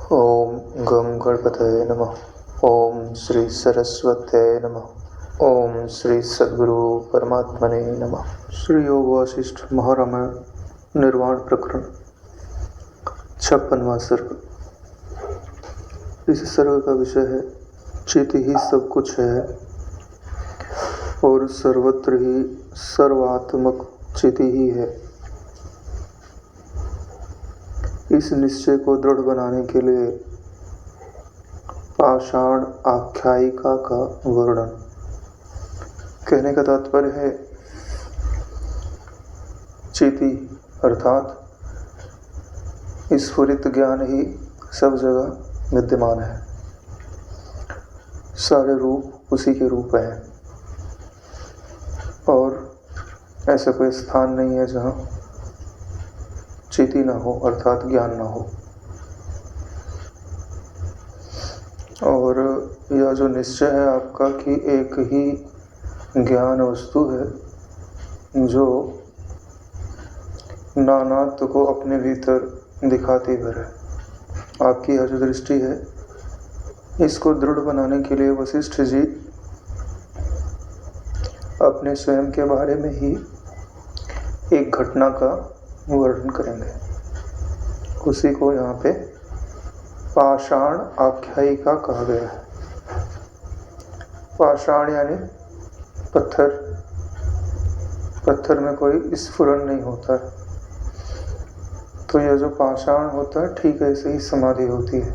ओम गं गणपतये नमः। ओम श्री सरस्वत्यै नमः। ओम श्री सद्गुरु परमात्मने नमः। श्री योग वासिष्ठ महारामायण निर्वाण प्रकरण 56वां सर्ग। इस सर्ग का विषय है चित ही सब कुछ है और सर्वत्र ही सर्वात्मक चित ही है। इस निश्चय को दृढ़ बनाने के लिए पाषाण आख्यायिका का वर्णन। कहने का तात्पर्य है चिति अर्थात स्फुरित ज्ञान ही सब जगह विद्यमान है। सारे रूप उसी के रूप हैं और ऐसा कोई स्थान नहीं है जहाँ चिति न हो अर्थात ज्ञान न हो। और यह जो निश्चय है आपका कि एक ही ज्ञान वस्तु है जो नानात्व को अपने भीतर दिखाती भर है, आपकी यह जो दृष्टि है इसको दृढ़ बनाने के लिए वशिष्ठ जी अपने स्वयं के बारे में ही एक घटना का वर्णन करेंगे। उसी को यहाँ पे पाषाण आख्यायिका कहा गया है। पाषाण यानी पत्थर, पत्थर में कोई स्फुरन नहीं होता है, तो यह जो पाषाण होता है ठीक ऐसे ही समाधि होती है।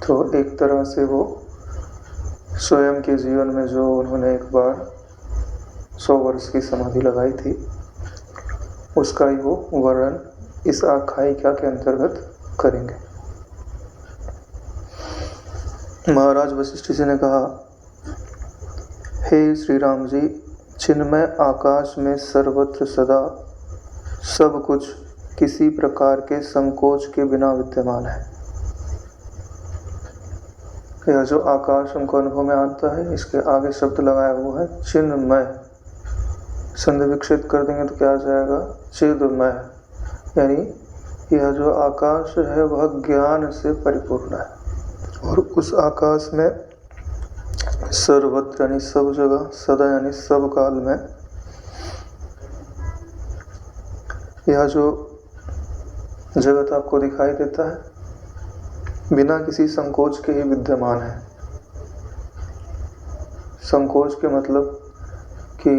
तो एक तरह से वो स्वयं के जीवन में जो उन्होंने एक बार 100 वर्ष की समाधि लगाई थी उसका ही वो वर्णन इस आख्यायिका के अंतर्गत करेंगे। महाराज वशिष्ठ जी ने कहा, हे श्री राम जी, चिन्मय आकाश में सर्वत्र सदा सब कुछ किसी प्रकार के संकोच के बिना विद्यमान है। यह जो आकाश हमको अनुभव में आता है इसके आगे शब्द लगाया हुआ है चिन्मय। संधि विक्षेप कर देंगे तो क्या आ जाएगा? चिदमय। यानी यह जो आकाश है वह ज्ञान से परिपूर्ण है और उस आकाश में सर्वत्र यानी सब जगह, सदा यानी सब काल में यह जो जगत आपको दिखाई देता है बिना किसी संकोच के ही विद्यमान है। संकोच के मतलब कि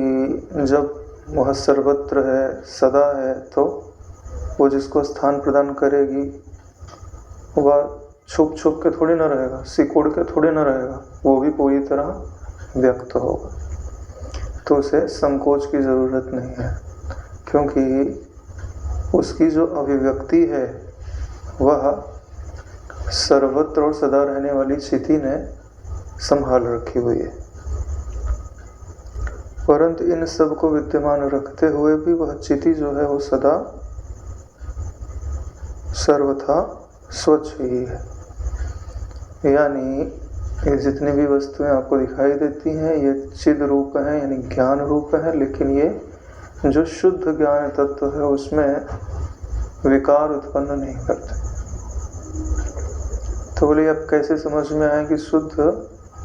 जब वह सर्वत्र है, सदा है, तो वो जिसको स्थान प्रदान करेगी वह छुप छुप के थोड़ी ना रहेगा, सिकुड़ के थोड़ी ना रहेगा, वो भी पूरी तरह व्यक्त होगा। तो उसे संकोच की ज़रूरत नहीं है क्योंकि उसकी जो अभिव्यक्ति है वह सर्वत्र और सदा रहने वाली चिति ने संभाल रखी हुई है। परंतु इन सब को विद्यमान रखते हुए भी वह चिति जो है वो सदा सर्वथा स्वच्छ ही है। यानी ये जितनी भी वस्तुएं आपको दिखाई देती हैं ये चिद रूप हैं यानी ज्ञान रूप है, लेकिन ये जो शुद्ध ज्ञान तत्व है उसमें विकार उत्पन्न नहीं करते। तो बोले अब कैसे समझ में आए कि शुद्ध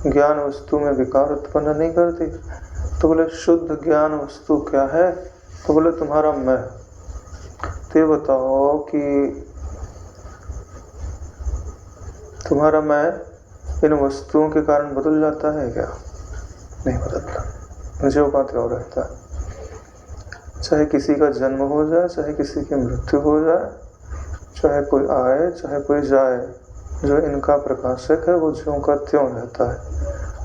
ज्ञान वस्तु में विकार उत्पन्न नहीं करती? तो बोले शुद्ध ज्ञान वस्तु क्या है? तो बोले तुम्हारा मैं। तो ये बताओ कि तुम्हारा मैं इन वस्तुओं के कारण बदल जाता है क्या? नहीं बदलता, जो का त्यों रहता है। चाहे किसी का जन्म हो जाए, चाहे किसी की मृत्यु हो जाए, चाहे कोई आए चाहे कोई जाए, जो इनका प्रकाशक है वो ज्यों का त्यों रहता है।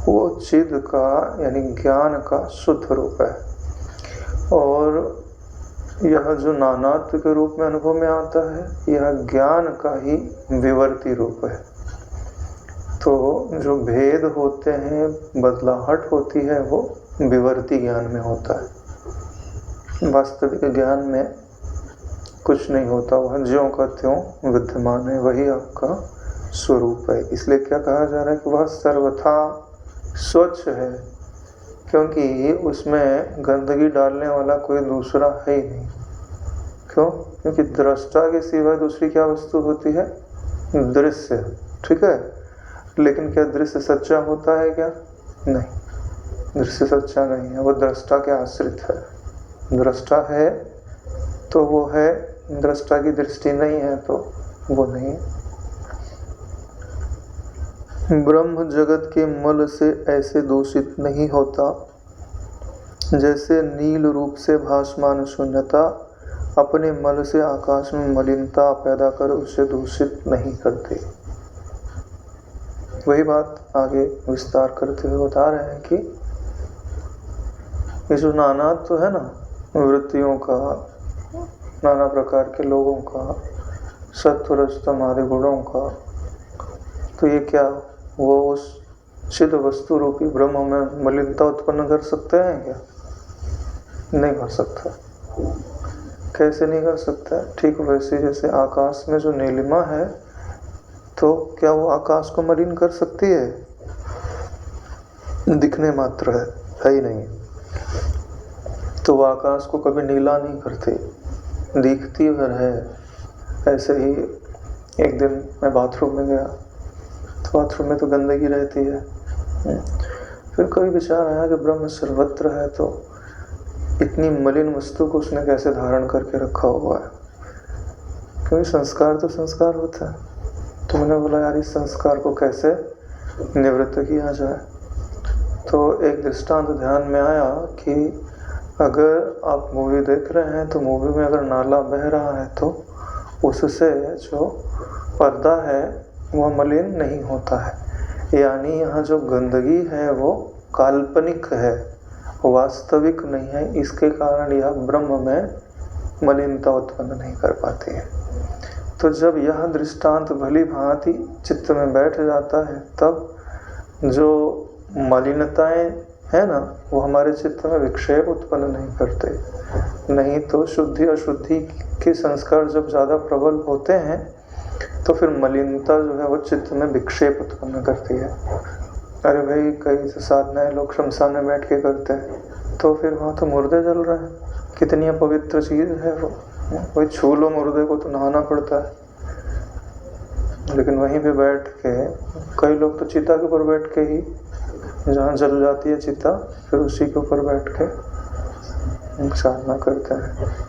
वो चिद का यानी ज्ञान का शुद्ध रूप है और यह जो नानात्व के रूप में अनुभव में आता है यह ज्ञान का ही विवर्ती रूप है। तो जो भेद होते हैं, बदलाहट होती है, वो विवर्ती ज्ञान में होता है। वास्तविक ज्ञान में कुछ नहीं होता, वह ज्यों का त्यों विद्यमान है, वही आपका स्वरूप है। इसलिए क्या कहा जा रहा है कि वह सर्वथा स्वच्छ है क्योंकि उसमें गंदगी डालने वाला कोई दूसरा है ही नहीं। क्यों? क्योंकि दृष्टा के सिवाय दूसरी क्या वस्तु होती है? दृश्य, ठीक है, लेकिन क्या दृश्य सच्चा होता है क्या? नहीं, दृश्य सच्चा नहीं है, वो दृष्टा के आश्रित है। दृष्टा है तो वो है, दृष्टा की दृष्टि नहीं है तो वो नहीं है। ब्रह्म जगत के मल से ऐसे दूषित नहीं होता जैसे नील रूप से भासमान शून्यता अपने मल से आकाश में मलिनता पैदा कर उसे दूषित नहीं करते। वही बात आगे विस्तार करते हुए बता रहे हैं कि ये जो नानात्व है ना, वृत्तियों का, नाना प्रकार के लोगों का, सत्व रजतम आदि गुणों का, तो ये क्या वो उस सिद्ध वस्तु रूपी ब्रह्म में मलिनता उत्पन्न कर सकते हैं क्या? नहीं कर सकता। कैसे नहीं कर सकता? ठीक वैसे जैसे आकाश में जो नीलिमा है, तो क्या वो आकाश को मलिन कर सकती है? दिखने मात्र है ही नहीं, तो वो आकाश को कभी नीला नहीं करती, दिखती भर है। ऐसे ही एक दिन मैं बाथरूम में गया, तो बाथरूम में तो गंदगी रहती है। फिर कभी विचार आया कि ब्रह्म सर्वत्र है, तो इतनी मलिन वस्तु को उसने कैसे धारण करके रखा हुआ है? क्योंकि संस्कार तो संस्कार होता है। तो मैंने बोला यार, इस संस्कार को कैसे निवृत्त किया जाए? तो एक दृष्टांत ध्यान में आया कि अगर आप मूवी देख रहे हैं तो मूवी में अगर नाला बह रहा है तो उससे जो पर्दा है वह मलिन नहीं होता है, यानी यहाँ जो गंदगी है वो काल्पनिक है, वास्तविक नहीं है। इसके कारण यह ब्रह्म में मलिनता उत्पन्न नहीं कर पाती है। तो जब यह दृष्टांत भली भांति चित्त में बैठ जाता है, तब जो मलिनताएं है ना, वो हमारे चित्त में विक्षेप उत्पन्न नहीं करते। नहीं तो शुद्धि अशुद्धि के संस्कार जब ज़्यादा प्रबल होते हैं तो फिर मलिनता जो है वो चित्त में विक्षेप उत्पन्न करती है। अरे भाई, कई साधनाएं लोग शमशान में बैठ के करते हैं, तो फिर वहाँ तो मुर्दे जल रहे हैं, कितनी पवित्र चीज़ है वो, वही छू लो मुर्दे को तो नहाना पड़ता है। लेकिन वहीं पे बैठ के कई लोग तो चिता के ऊपर बैठ के ही, जहाँ जल जाती है चिता, फिर उसी के ऊपर बैठ के साधना करते हैं।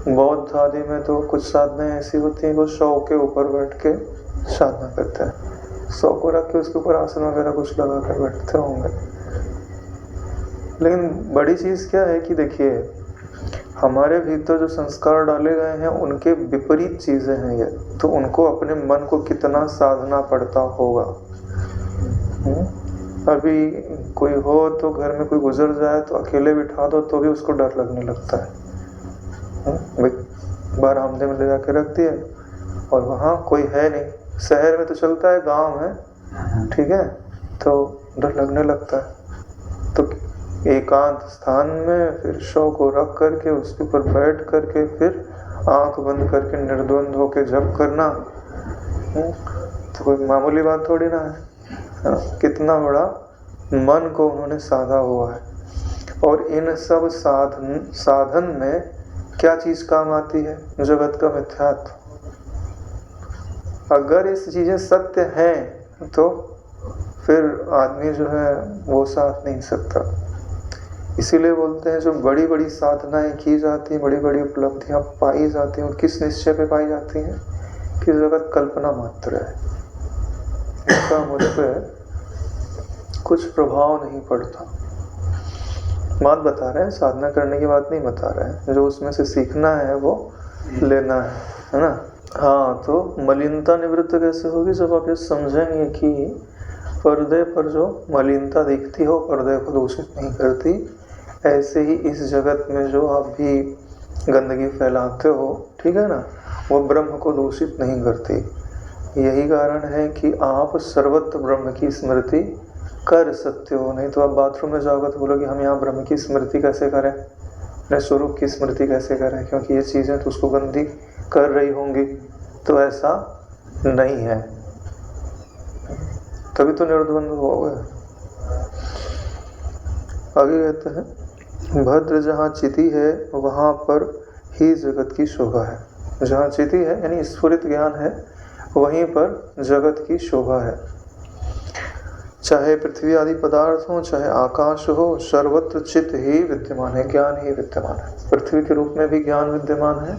बौद्ध आदि में तो कुछ साधनाएं ऐसी होती हैं, वो शव के ऊपर बैठ के साधना करते हैं। शव को रख के उसके ऊपर आसन वगैरह कुछ लगा कर बैठते होंगे। लेकिन बड़ी चीज़ क्या है कि देखिए, हमारे भीतर जो संस्कार डाले गए हैं उनके विपरीत चीज़ें हैं ये, तो उनको अपने मन को कितना साधना पड़ता होगा। अभी कोई हो तो घर में कोई गुजर जाए तो अकेले बिठा दो तो भी उसको डर लगने लगता है। बरामदे में ले जाके रख दिए और वहाँ कोई है नहीं, शहर में तो चलता है, गांव में ठीक है तो डर लगने लगता है। तो एकांत स्थान में फिर शव को रख करके उसके ऊपर बैठ करके फिर आंख बंद करके निर्द्वंद होके जप करना, तो कोई मामूली बात थोड़ी ना है। कितना बड़ा मन को उन्होंने साधा हुआ है। और इन सब साधन में क्या चीज़ काम आती है? जगत का मिथ्यात्व। अगर इस चीज़ें सत्य हैं तो फिर आदमी जो है वो साथ नहीं सकता। इसीलिए बोलते हैं जो बड़ी बड़ी साधनाएं की जाती हैं, बड़ी बड़ी उपलब्धियां पाई जाती हैं, और किस निश्चय पे पाई जाती हैं कि जगत कल्पना मात्र है, इसका मुझ पर कुछ प्रभाव नहीं पड़ता। बात बता रहे हैं, साधना करने की बात नहीं बता रहे हैं, जो उसमें से सीखना है वो लेना है ना। हाँ, तो मलिनता निवृत्त कैसे होगी? जब आप ये समझेंगे कि पर्दे पर जो मलिनता दिखती हो पर्दे को दूषित नहीं करती, ऐसे ही इस जगत में जो आप भी गंदगी फैलाते हो, ठीक है ना, वो ब्रह्म को दूषित नहीं करती। यही कारण है कि आप सर्वत्र ब्रह्म की स्मृति कर सकते हो। नहीं तो आप बाथरूम में जाओगे तो बोलोगे हम यहाँ ब्रह्म की स्मृति कैसे करें, अपने स्वरूप की स्मृति कैसे करें, क्योंकि ये चीज़ें तो उसको गंदी कर रही होंगी। तो ऐसा नहीं है, तभी तो निर्द्वंद हो गए। आगे कहते हैं, भद्र जहाँ चिति है वहाँ पर ही जगत की शोभा है। जहाँ चिति है यानी स्फुरित ज्ञान है, वहीं पर जगत की शोभा है। चाहे पृथ्वी आदि पदार्थ हो, चाहे आकाश हो, सर्वत्र चित्त ही विद्यमान है, ज्ञान ही विद्यमान है। पृथ्वी के रूप में भी ज्ञान विद्यमान है,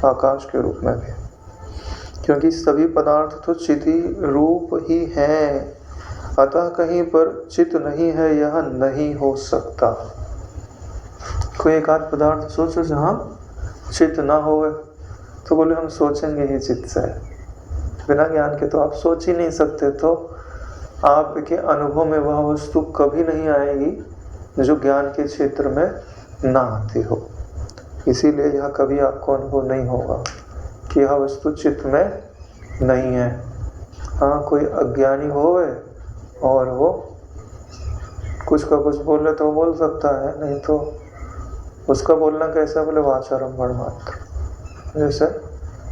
आकाश के रूप में भी, क्योंकि सभी पदार्थ तो चिति रूप ही हैं। अतः कहीं पर चित्त नहीं है, यह नहीं हो सकता। कोई एक आध पदार्थ सोचो जहाँ चित्त ना हो, तो बोले हम सोचेंगे ही चित्त से। बिना ज्ञान के तो आप सोच ही नहीं सकते, तो आपके अनुभव में वह वस्तु कभी नहीं आएगी जो ज्ञान के क्षेत्र में ना आती हो। इसीलिए यह कभी आपको अनुभव नहीं होगा कि यह वस्तु चित्त में नहीं है। हाँ, कोई अज्ञानी होवे और वो कुछ का कुछ बोले तो बोल सकता है, नहीं तो उसका बोलना कैसा, बोले वाचारंभण मात्र, जैसे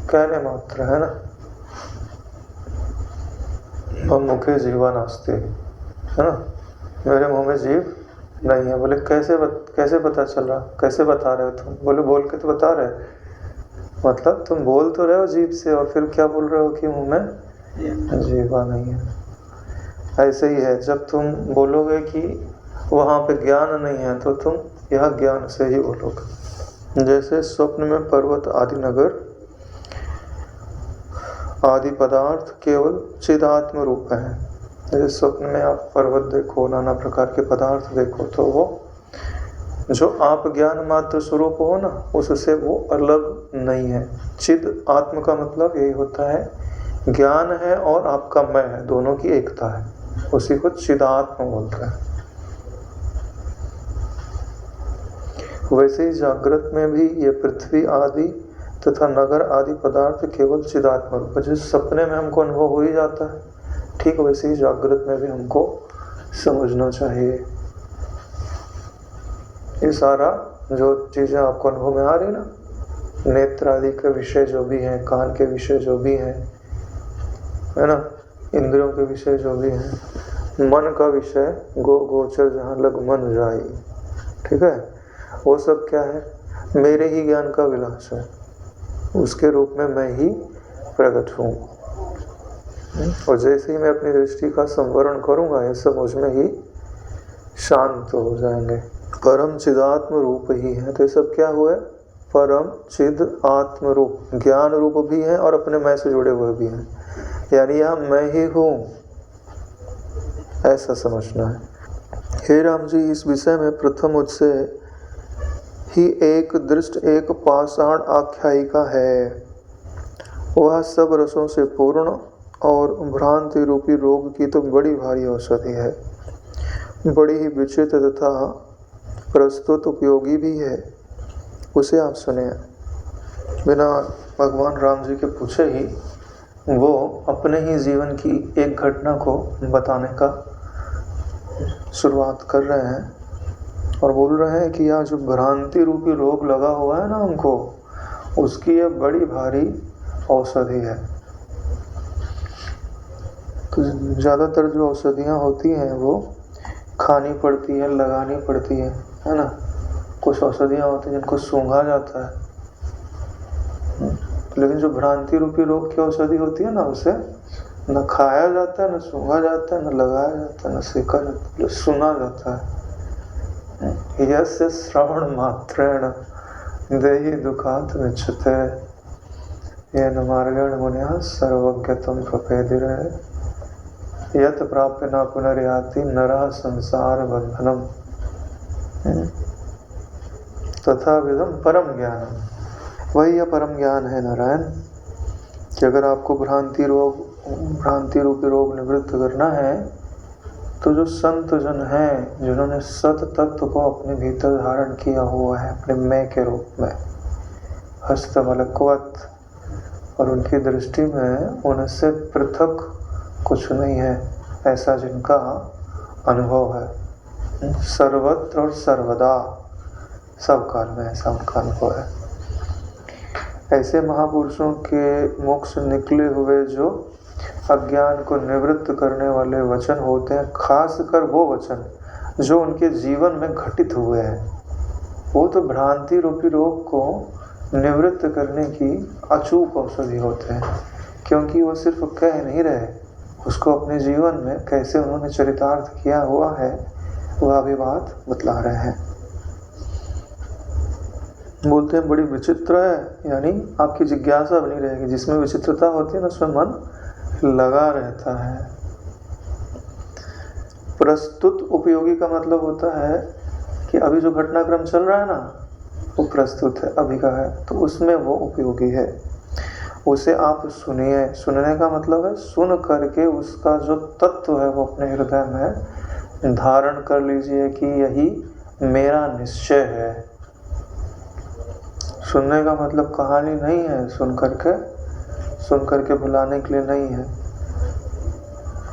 कहने मात्र है ना। हम मुखे जीवा नास्ते, है ना, मेरे मुंह में जीव नहीं है। बोले कैसे पता चल रहा, कैसे बता रहे हो तुम? बोले बोल के तो बता रहे। मतलब तुम बोल तो रहे हो जीभ से, और फिर क्या बोल रहे हो कि मुंह में जीवा नहीं है। ऐसे ही है, जब तुम बोलोगे कि वहाँ पे ज्ञान नहीं है, तो तुम यह ज्ञान से ही बोलोगे। जैसे स्वप्न में पर्वत आदि नगर आदि पदार्थ केवल चिदात्म रूप है। जैसे स्वप्न में आप पर्वत देखो, नाना प्रकार के पदार्थ देखो, तो वो जो आप ज्ञान मात्र स्वरूप हो ना, उससे वो अलग नहीं है। चिद आत्म का मतलब यही होता है, ज्ञान है और आपका मैं है, दोनों की एकता है, उसी को चिदात्म बोलते हैं। वैसे ही जागृत में भी ये पृथ्वी आदि तथा नगर आदि पदार्थ केवल चिदात्म रूप है। जिस सपने में हमको अनुभव हो ही जाता है, ठीक वैसे ही जागृत में भी हमको समझना चाहिए। ये सारा जो चीज़ें आपको अनुभव में आ रही ना, नेत्र आदि के विषय जो भी हैं, कान के विषय जो भी हैं, है ना, इंद्रियों के विषय जो भी हैं, मन का विषय गोचर जहाँ लग मन जाई, ठीक है, वो सब क्या है, मेरे ही ज्ञान का विलास है, उसके रूप में मैं ही प्रकट हूँ। और जैसे ही मैं अपनी दृष्टि का संवरण करूँगा, ये सब मुझ में ही शांत हो जाएंगे। परम चिदात्म रूप ही है, तो ये सब क्या हुआ? परम चिद आत्म रूप, ज्ञान रूप भी है और अपने मैं से जुड़े हुए भी हैं, यानी यह मैं ही हूँ, ऐसा समझना है। हे राम जी, इस विषय में प्रथम मुझसे ही एक दृष्ट एक पाषाण आख्यायिका है। वह सब रसों से पूर्ण और भ्रांति रूपी रोग की तो बड़ी भारी औषधि है, बड़ी ही विचित्र तथा प्रस्तुत उपयोगी भी है। उसे आप सुने। बिना भगवान राम जी के पूछे ही वो अपने ही जीवन की एक घटना को बताने का शुरुआत कर रहे हैं और बोल रहे हैं कि यह जो भ्रांति रूपी रोग लगा हुआ है ना हमको, उसकी यह बड़ी भारी औषधि है। तो ज़्यादातर जो औषधियाँ होती हैं वो खानी पड़ती है, लगानी पड़ती है ना। कुछ औषधियाँ होती हैं जिनको सूंघा जाता है, लेकिन जो भ्रांति रूपी रोग की औषधि होती है ना, उसे न खाया जाता है, न सूंघा जाता है, न लगाया जाता है, न सेका जाता है, सुना जाता है। यस्य श्रवण मात्रेण देहि दुखात विच्युते येन मार्गेण मुनिः सर्वज्ञत्वं प्रपेदिरे यत् प्राप्य न पुनर्याति नरः संसार बंधनम तथा विधम परम ज्ञानम। वही यह परम ज्ञान है नारायण, कि अगर आपको भ्रांति रूपी रोग निवृत्त करना है, तो जो संत जन हैं जिन्होंने सत तत्व को अपने भीतर धारण किया हुआ है अपने मैं के रूप में, हस्तमलकवत, और उनकी दृष्टि में उनसे पृथक कुछ नहीं है, ऐसा जिनका अनुभव है सर्वत्र और सर्वदा सब काल में, ऐसा उनका अनुभव है। ऐसे महापुरुषों के मुख से निकले हुए जो अज्ञान को निवृत्त करने वाले वचन होते हैं, खासकर वो वचन जो उनके जीवन में घटित हुए हैं, वो तो भ्रांति रूपी रोग को निवृत्त करने की अचूक औषधि होते हैं, क्योंकि वो सिर्फ कह नहीं रहे, उसको अपने जीवन में कैसे उन्होंने चरितार्थ किया हुआ है वह भी बात बतला रहे हैं। बोलते हैं बड़ी विचित्र है, यानी आपकी जिज्ञासा बनी रहेगी। जिसमें विचित्रता होती है ना उसमें मन लगा रहता है। प्रस्तुत उपयोगी का मतलब होता है कि अभी जो घटनाक्रम चल रहा है ना वो प्रस्तुत है, अभी का है, तो उसमें वो उपयोगी है, उसे आप सुनिए। सुनने का मतलब है सुन करके उसका जो तत्व है वो अपने हृदय में धारण कर लीजिए कि यही मेरा निश्चय है। सुनने का मतलब कहानी नहीं है, सुन करके भुलाने के लिए नहीं है।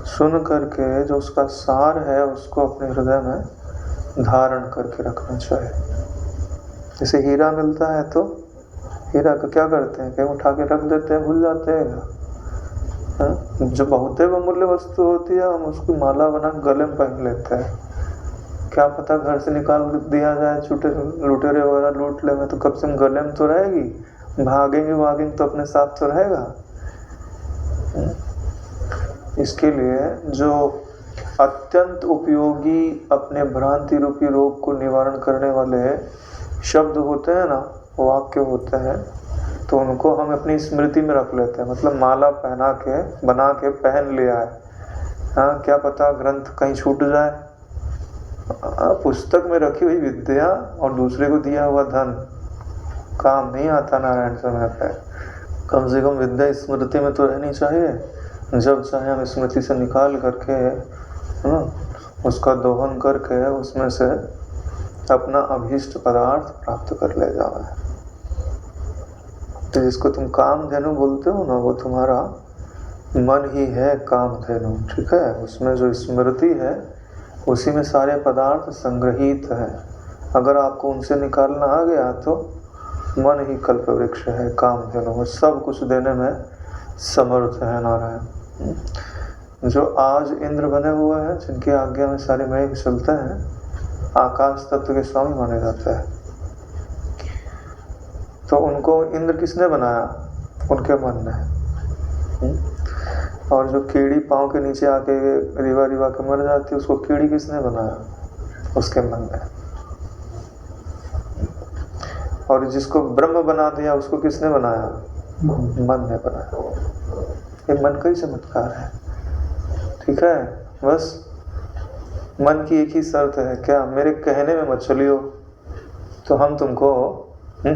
सुन करके जो उसका सार है उसको अपने हृदय में धारण करके रखना चाहिए। जैसे हीरा मिलता है तो हीरा को क्या करते हैं, कहीं उठा के रख देते हैं, भूल जाते हैं। जो बहुत बहुमूल्य वस्तु होती है हम उसकी माला बना गले में पहन लेते हैं। क्या पता घर से निकाल दिया जाए, छूटे लुटेरे वगैरह लूट ले, तो कब से हम गले में तो रहेगी, भागेंगे तो अपने साथ तो रहेगा। इसके लिए जो अत्यंत उपयोगी अपने भ्रांति रूपी रोग को निवारण करने वाले शब्द होते हैं ना, वाक्य होते हैं, तो उनको हम अपनी स्मृति में रख लेते हैं। मतलब माला पहना के बना के पहन लिया है, हाँ क्या पता ग्रंथ कहीं छूट जाए। पुस्तक में रखी हुई विद्या और दूसरे को दिया हुआ धन काम नहीं आता नारायण समय पे। कम से कम विद्या स्मृति में तो रहनी चाहिए। जब चाहे हम स्मृति से निकाल करके उसका दोहन करके उसमें से अपना अभीष्ट पदार्थ प्राप्त कर ले जाओ। तो जिसको तुम कामधेनु बोलते हो ना, वो तुम्हारा मन ही है कामधेनु, ठीक है। उसमें जो स्मृति है उसी में सारे पदार्थ संग्रहित हैं। अगर आपको उनसे निकालना आ गया तो मन ही कल्पवृक्ष है, कामधेनु, सब कुछ देने में समर्थ है नारायण। जो आज इंद्र बने हुए हैं, जिनकी आज्ञा में सारे मेघ चलते हैं, आकाश तत्व के स्वामी माने जाते हैं। तो उनको इंद्र किसने बनाया? उनके मन ने। और जो कीड़ी पाँव के नीचे आके रिवा के मर जाती है, उसको कीड़ी किसने बनाया? उसके मन ने। और जिसको ब्रह्म बना दिया उसको किसने बनाया? मन ने बनाया। ये मन का ही चमत्कार है, ठीक है। बस मन की एक ही शर्त है, क्या? मेरे कहने में मत चलियो, तो हम तुमको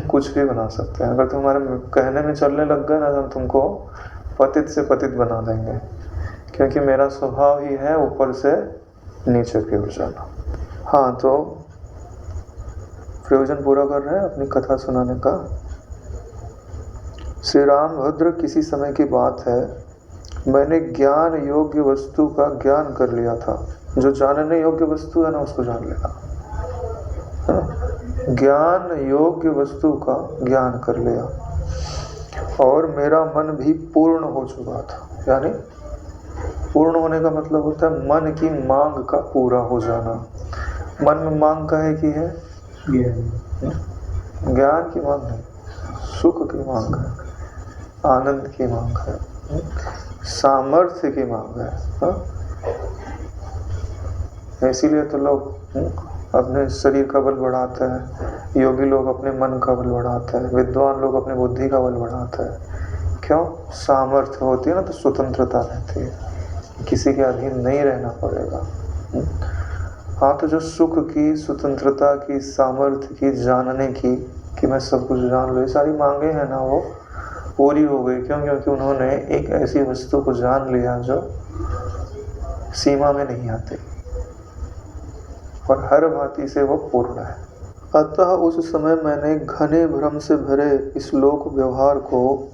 कुछ भी बना सकते हैं। अगर तुम्हारे कहने में चलने लग गए ना, तो हम तुमको पतित से पतित बना देंगे, क्योंकि मेरा स्वभाव ही है ऊपर से नीचे की ओर जाना। हाँ, तो प्रयोजन पूरा कर रहे हैं अपनी कथा सुनाने का। श्री रामभद्र, किसी समय की बात है, मैंने ज्ञान योग्य वस्तु का ज्ञान कर लिया था। जो जानने योग्य वस्तु है ना, उसको जान लेना। ज्ञान योग्य वस्तु का ज्ञान कर लिया और मेरा मन भी पूर्ण हो चुका था। यानी पूर्ण होने का मतलब होता है मन की मांग का पूरा हो जाना। मन में मांग काहे की है? ज्ञान की मांग है, सुख की मांग है, आनंद की मांग है, सामर्थ्य की मांग है। इसीलिए तो लोग अपने शरीर का बल बढ़ाते हैं, योगी लोग अपने मन का बल बढ़ाते हैं, विद्वान लोग अपने बुद्धि का बल बढ़ाते हैं। क्यों? सामर्थ्य होती है ना, तो स्वतंत्रता रहती है, किसी के अधीन नहीं रहना पड़ेगा। हाँ, तो जो सुख की, स्वतंत्रता की, सामर्थ्य की, जानने की, कि मैं सब कुछ जान लूँ, ये सारी मांगे हैं ना, वो पूरी हो गई। क्यों? क्योंकि उन्होंने एक ऐसी वस्तु को जान लिया जो सीमा में नहीं आती और हर भांति से वो पूर्ण है। अतः उस समय मैंने घने भ्रम से भरे इस लोक व्यवहार को,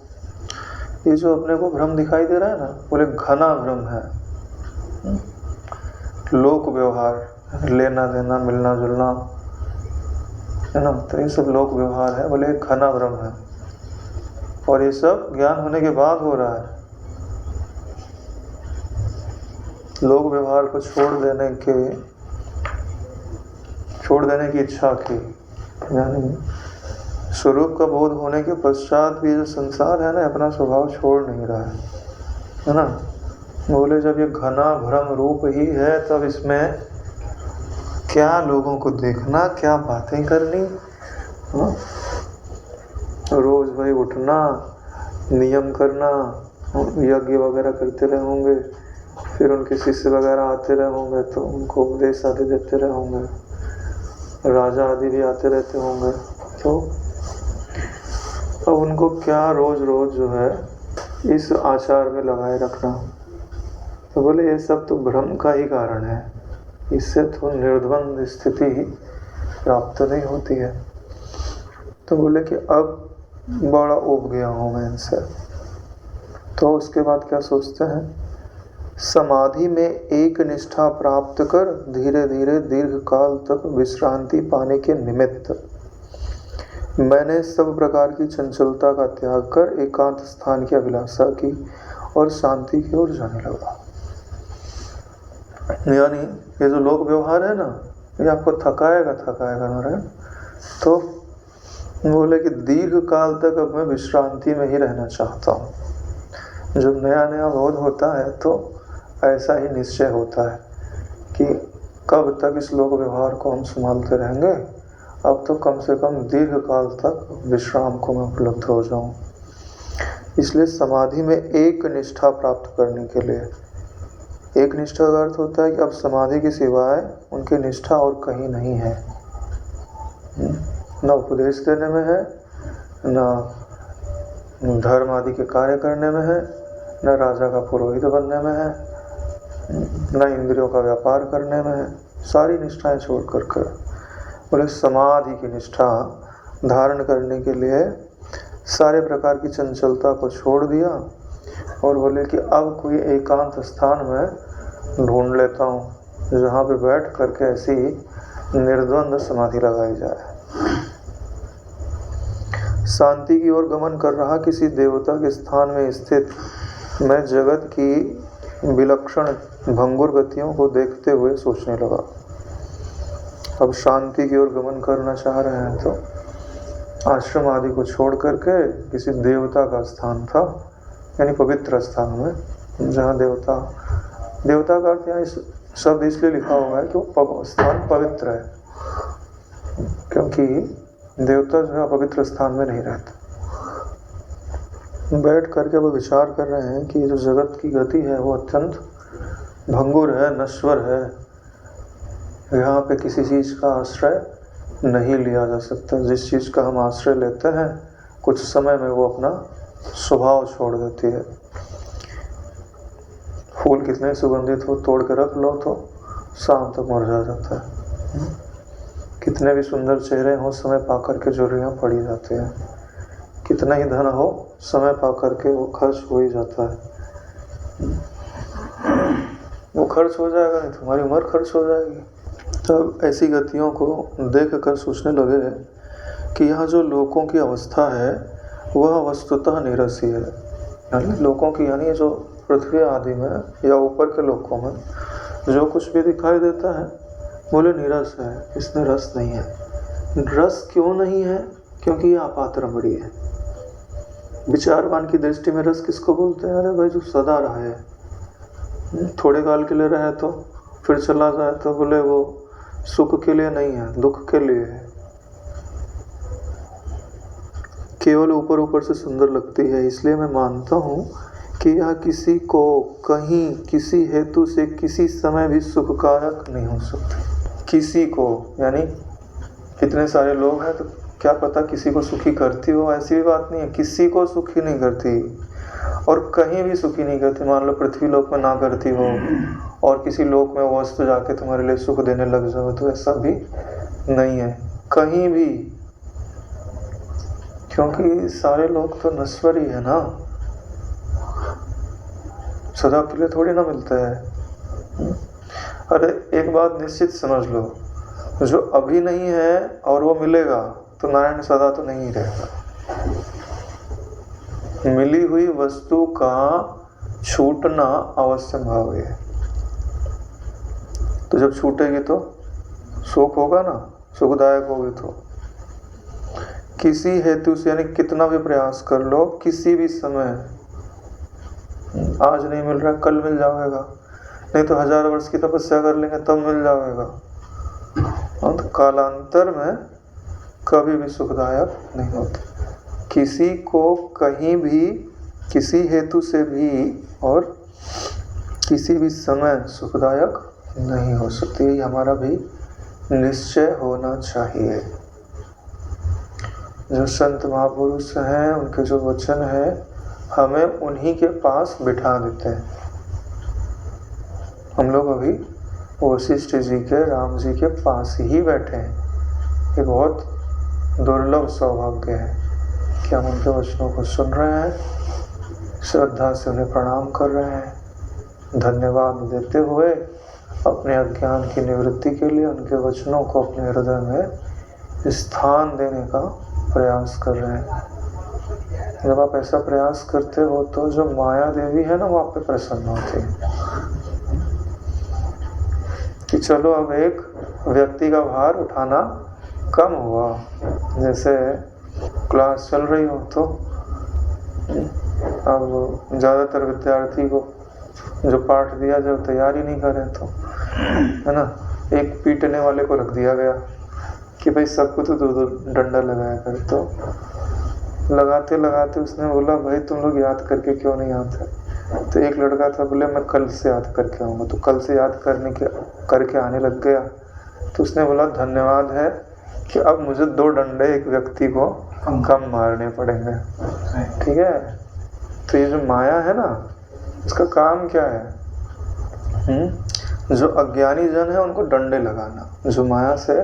ये जो अपने को भ्रम दिखाई दे रहा है ना, बोले घना भ्रम है। लोक व्यवहार, लेना देना, मिलना जुलना, है ना, तो ये सब लोक व्यवहार है। बोले घना भ्रम है और ये सब ज्ञान होने के बाद हो रहा है। लोक व्यवहार को छोड़ देने की इच्छा की, यानी स्वरूप का बोध होने के पश्चात भी जो संसार है ना, अपना स्वभाव छोड़ नहीं रहा है ना। बोले जब ये घना भ्रम रूप ही है, तब इसमें क्या लोगों को देखना, क्या बातें करनी। रोज भाई उठना, नियम करना, यज्ञ वगैरह करते रहे होंगे, फिर उनके शिष्य वगैरह आते रहे होंगे तो उनको उपदेश आदि देते रहे होंगे, राजा आदि भी आते रहते होंगे, तो अब उनको क्या रोज रोज जो है इस आचार में लगाए रखना। तो बोले ये सब तो भ्रम का ही कारण है, इससे तो निर्द्वंद स्थिति ही प्राप्त नहीं होती है। तो बोले कि अब बड़ा उब गया हूँ मैं इनसे। तो उसके बाद क्या सोचते हैं, समाधि में एक निष्ठा प्राप्त कर धीरे धीरे दीर्घ काल तक विश्रांति पाने के निमित्त मैंने सब प्रकार की चंचलता का त्याग कर एकांत स्थान की अभिलाषा की और शांति की ओर जाने लगा। यानी ये जो लोक व्यवहार है ना, ये आपको थकाएगा नारायण। तो बोले कि दीर्घ काल तक अब मैं विश्रांति में ही रहना चाहता हूँ। जब नया नया बोध होता है तो ऐसा ही निश्चय होता है कि कब तक इस लोक व्यवहार को हम संभालते रहेंगे, अब तो कम से कम दीर्घ काल तक विश्राम को मैं उपलब्ध हो जाऊं। इसलिए समाधि में एक निष्ठा प्राप्त करने के लिए, एक निष्ठा का अर्थ होता है कि अब समाधि के सिवाय उनकी निष्ठा और कहीं नहीं है। न उपदेश देने में है, न धर्म आदि के कार्य करने में है, न राजा का पुरोहित बनने में है, न इंद्रियों का व्यापार करने में है। सारी निष्ठाएं छोड़ कर बोले समाधि की निष्ठा धारण करने के लिए सारे प्रकार की चंचलता को छोड़ दिया और बोले कि अब कोई एकांत स्थान में ढूंढ लेता हूँ जहाँ पे बैठ करके ऐसी निर्द्वंद समाधि लगाई जाए। शांति की ओर गमन कर रहा किसी देवता के स्थान में स्थित मैं जगत की विलक्षण भंगुर गतियों को देखते हुए सोचने लगा। अब शांति की ओर गमन करना चाह रहे हैं तो आश्रम आदि को छोड़ करके किसी देवता का स्थान था, यानी पवित्र स्थान में, जहाँ देवता का अर्थ यहाँ शब्द इसलिए लिखा हुआ है कि वो स्थान पवित्र है, क्योंकि देवता जो है पवित्र स्थान में नहीं रहता। बैठ करके वो विचार कर रहे हैं कि जो जगत की गति है वो अत्यंत भंगुर है, नश्वर है। यहाँ पे किसी चीज़ का आश्रय नहीं लिया जा सकता। जिस चीज़ का हम आश्रय लेते हैं कुछ समय में वो अपना स्वभाव छोड़ देती है। फूल कितने सुगंधित हो, तोड़ के रख लो तो शाम तक मुरझा जाता है। कितने भी सुंदर चेहरे हो, समय पाकर के झुर्रियाँ पड़ी जाती हैं। कितना ही धन हो, समय पाकर के वो खर्च हो ही जाता है। वो खर्च हो जाएगा नहीं, तुम्हारी उम्र खर्च हो जाएगी। तब ऐसी गतियों को देख कर सोचने लगे कि यहाँ जो लोगों की अवस्था है वह वस्तुतः नीरस ही है। यानी लोगों की, यानी जो पृथ्वी आदि में या ऊपर के लोगों में जो कुछ भी दिखाई देता है बोले नीरस है, इसमें रस नहीं है। रस क्यों नहीं है? क्योंकि ये आपातरमणी है। विचारवान की दृष्टि में रस किसको बोलते हैं? अरे भाई जो सदा रहे, थोड़े काल के लिए रहे तो फिर चला जाए तो बोले वो सुख के लिए नहीं है, दुख के लिए है। केवल ऊपर ऊपर से सुंदर लगती है। इसलिए मैं मानता हूँ कि यह किसी को कहीं किसी हेतु से किसी समय भी सुखकारक नहीं हो सकती। किसी को, यानी कितने सारे लोग हैं तो क्या पता किसी को सुखी करती हो, ऐसी भी बात नहीं है। किसी को सुखी नहीं करती और कहीं भी सुखी नहीं करती। मान लो पृथ्वी लोक में ना करती हो और किसी लोक में वो वस्तु जाके तुम्हारे लिए सुख देने लग जाओ, तो ऐसा भी नहीं है कहीं भी, क्योंकि सारे लोग तो नश्वर ही है ना, सदा के लिए थोड़ी ना मिलता है। अरे एक बात निश्चित समझ लो, जो अभी नहीं है और वो मिलेगा तो नारायण सदा तो नहीं रहेगा। मिली हुई वस्तु का छूटना अवश्य भाव है। तो जब छूटेगी तो सुख होगा ना, सुखदायक होगी तो। किसी हेतु से, यानी कितना भी प्रयास कर लो, किसी भी समय, आज नहीं मिल रहा कल मिल जाएगा, नहीं तो 1000 वर्ष की तपस्या कर लेंगे तब मिल जाएगा, तो कालांतर में कभी भी सुखदायक नहीं होते। किसी को कहीं भी, किसी हेतु से भी और किसी भी समय सुखदायक नहीं हो सकती। यही हमारा भी निश्चय होना चाहिए। जो संत महापुरुष हैं, उनके जो वचन है, हमें उन्हीं के पास बिठा देते हैं। हम लोग अभी वशिष्ठ जी के, राम जी के पास ही बैठे हैं। ये बहुत दुर्लभ सौभाग्य है कि हम उनके वचनों को सुन रहे हैं, श्रद्धा से उन्हें प्रणाम कर रहे हैं, धन्यवाद देते हुए अपने अज्ञान की निवृत्ति के लिए उनके वचनों को अपने हृदय में स्थान देने का प्रयास कर रहे हैं। जब आप ऐसा प्रयास करते हो तो जो माया देवी है ना, वो आप पे प्रसन्न होती है कि चलो अब एक व्यक्ति का भार उठाना कम हुआ। जैसे क्लास चल रही हो तो अब ज़्यादातर विद्यार्थी को जो पाठ दिया जाए तैयार ही नहीं करें तो, है ना, एक पीटने वाले को रख दिया गया कि भाई सबको तो दो डंडा लगाया कर। तो लगाते लगाते उसने बोला, भाई तुम लोग याद करके क्यों नहीं आते? तो एक लड़का था, बोले मैं कल से याद करके आऊँगा। तो कल से याद करके आने लग गया। तो उसने बोला, धन्यवाद है कि अब मुझे 2 डंडे एक व्यक्ति को कम मारने पड़ेंगे। ठीक है। तो ये जो माया है ना, इसका काम क्या है? जो अज्ञानी जन है उनको डंडे लगाना, जो माया से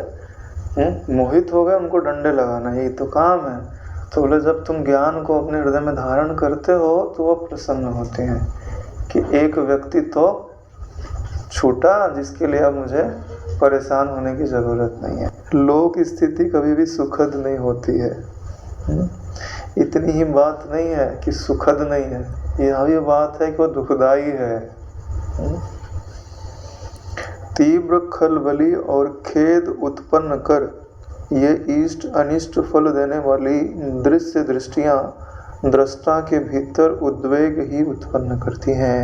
मोहित हो गए उनको डंडे लगाना, यही तो काम है। तो बोले जब तुम ज्ञान को अपने हृदय में धारण करते हो तो वो प्रसन्न होते हैं कि एक व्यक्ति तो छूटा जिसके लिए अब मुझे परेशान होने की ज़रूरत नहीं है। लोक स्थिति कभी भी सुखद नहीं होती है। इतनी ही बात नहीं है कि सुखद नहीं है, यह भी बात है कि वो दुखदाई है। तीव्र खलबली और खेद उत्पन्न कर ये इष्ट अनिष्ट फल देने वाली दृश्य दृष्टियां दृष्टा के भीतर उद्वेग ही उत्पन्न करती हैं।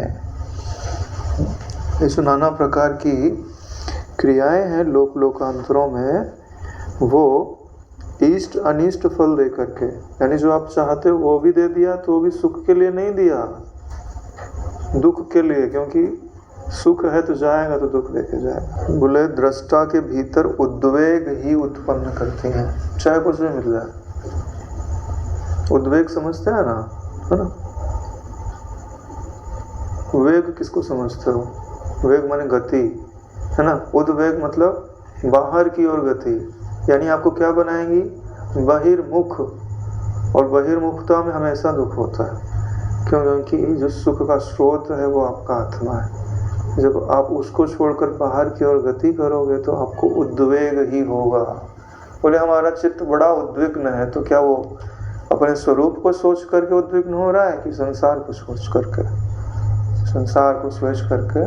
ऐसे नाना प्रकार की क्रियाएं हैं लोकांतरों में, वो इष्ट अनिष्ट फल दे करके, यानी जो आप चाहते हो वो भी दे दिया, तो वो भी सुख के लिए नहीं दिया, दुख के लिए, क्योंकि सुख है तो जाएगा तो दुख लेके जाएगा। बोले दृष्टा के भीतर उद्वेग ही उत्पन्न करती हैं, चाहे कुछ भी मिल जाए। उद्वेग समझते हैं ना, है ना? वेग किसको समझते हो? वेग माने गति, है ना? उद्वेग मतलब बाहर की ओर गति, यानी आपको क्या बनाएंगी? बहिर्मुख। और बहिर्मुखता में हमेशा दुख होता है, क्योंकि जो सुख का स्रोत है वो आपका आत्मा है। जब आप उसको छोड़कर बाहर की ओर गति करोगे तो आपको उद्वेग ही होगा। बोले हमारा चित्त बड़ा उद्विग्न है, तो क्या वो अपने स्वरूप को सोच करके उद्विग्न हो रहा है कि संसार को सोच करके? संसार को सोच करके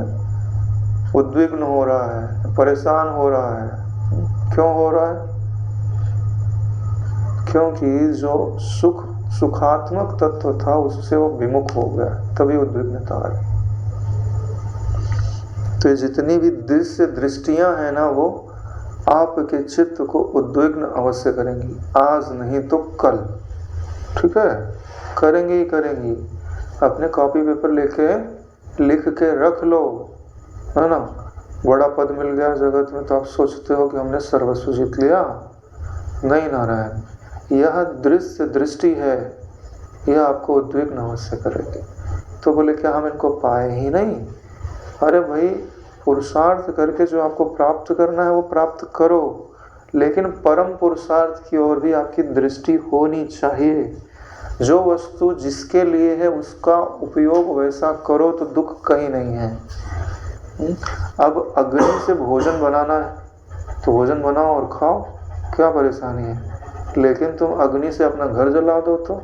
उद्विग्न हो रहा है, परेशान हो रहा है। क्यों हो रहा है? क्योंकि जो सुखात्मक तत्व था उससे वो विमुख हो गया, तभी उद्विग्नता आ रही। तो ये जितनी भी दृश्य दृष्टियां हैं ना, वो आपके चित्त को उद्विग्न अवश्य करेंगी, आज नहीं तो कल। ठीक है, करेंगी ही करेंगी। अपने कॉपी पेपर लेके लिख के रख लो, है ना? बड़ा पद मिल गया जगत में तो आप सोचते हो कि हमने सर्वस्व जीत लिया। नहीं नारायण, यह दृश्य दृष्टि है, यह आपको उद्विग्न अवश्य करेगी। तो बोले क्या हम इनको पाए ही नहीं? अरे भाई, पुरुषार्थ करके जो आपको प्राप्त करना है वो प्राप्त करो, लेकिन परम पुरुषार्थ की ओर भी आपकी दृष्टि होनी चाहिए। जो वस्तु जिसके लिए है उसका उपयोग वैसा करो तो दुख कहीं नहीं है। अब अग्नि से भोजन बनाना है तो भोजन बनाओ और खाओ, क्या परेशानी है? लेकिन तुम अग्नि से अपना घर जला दो तो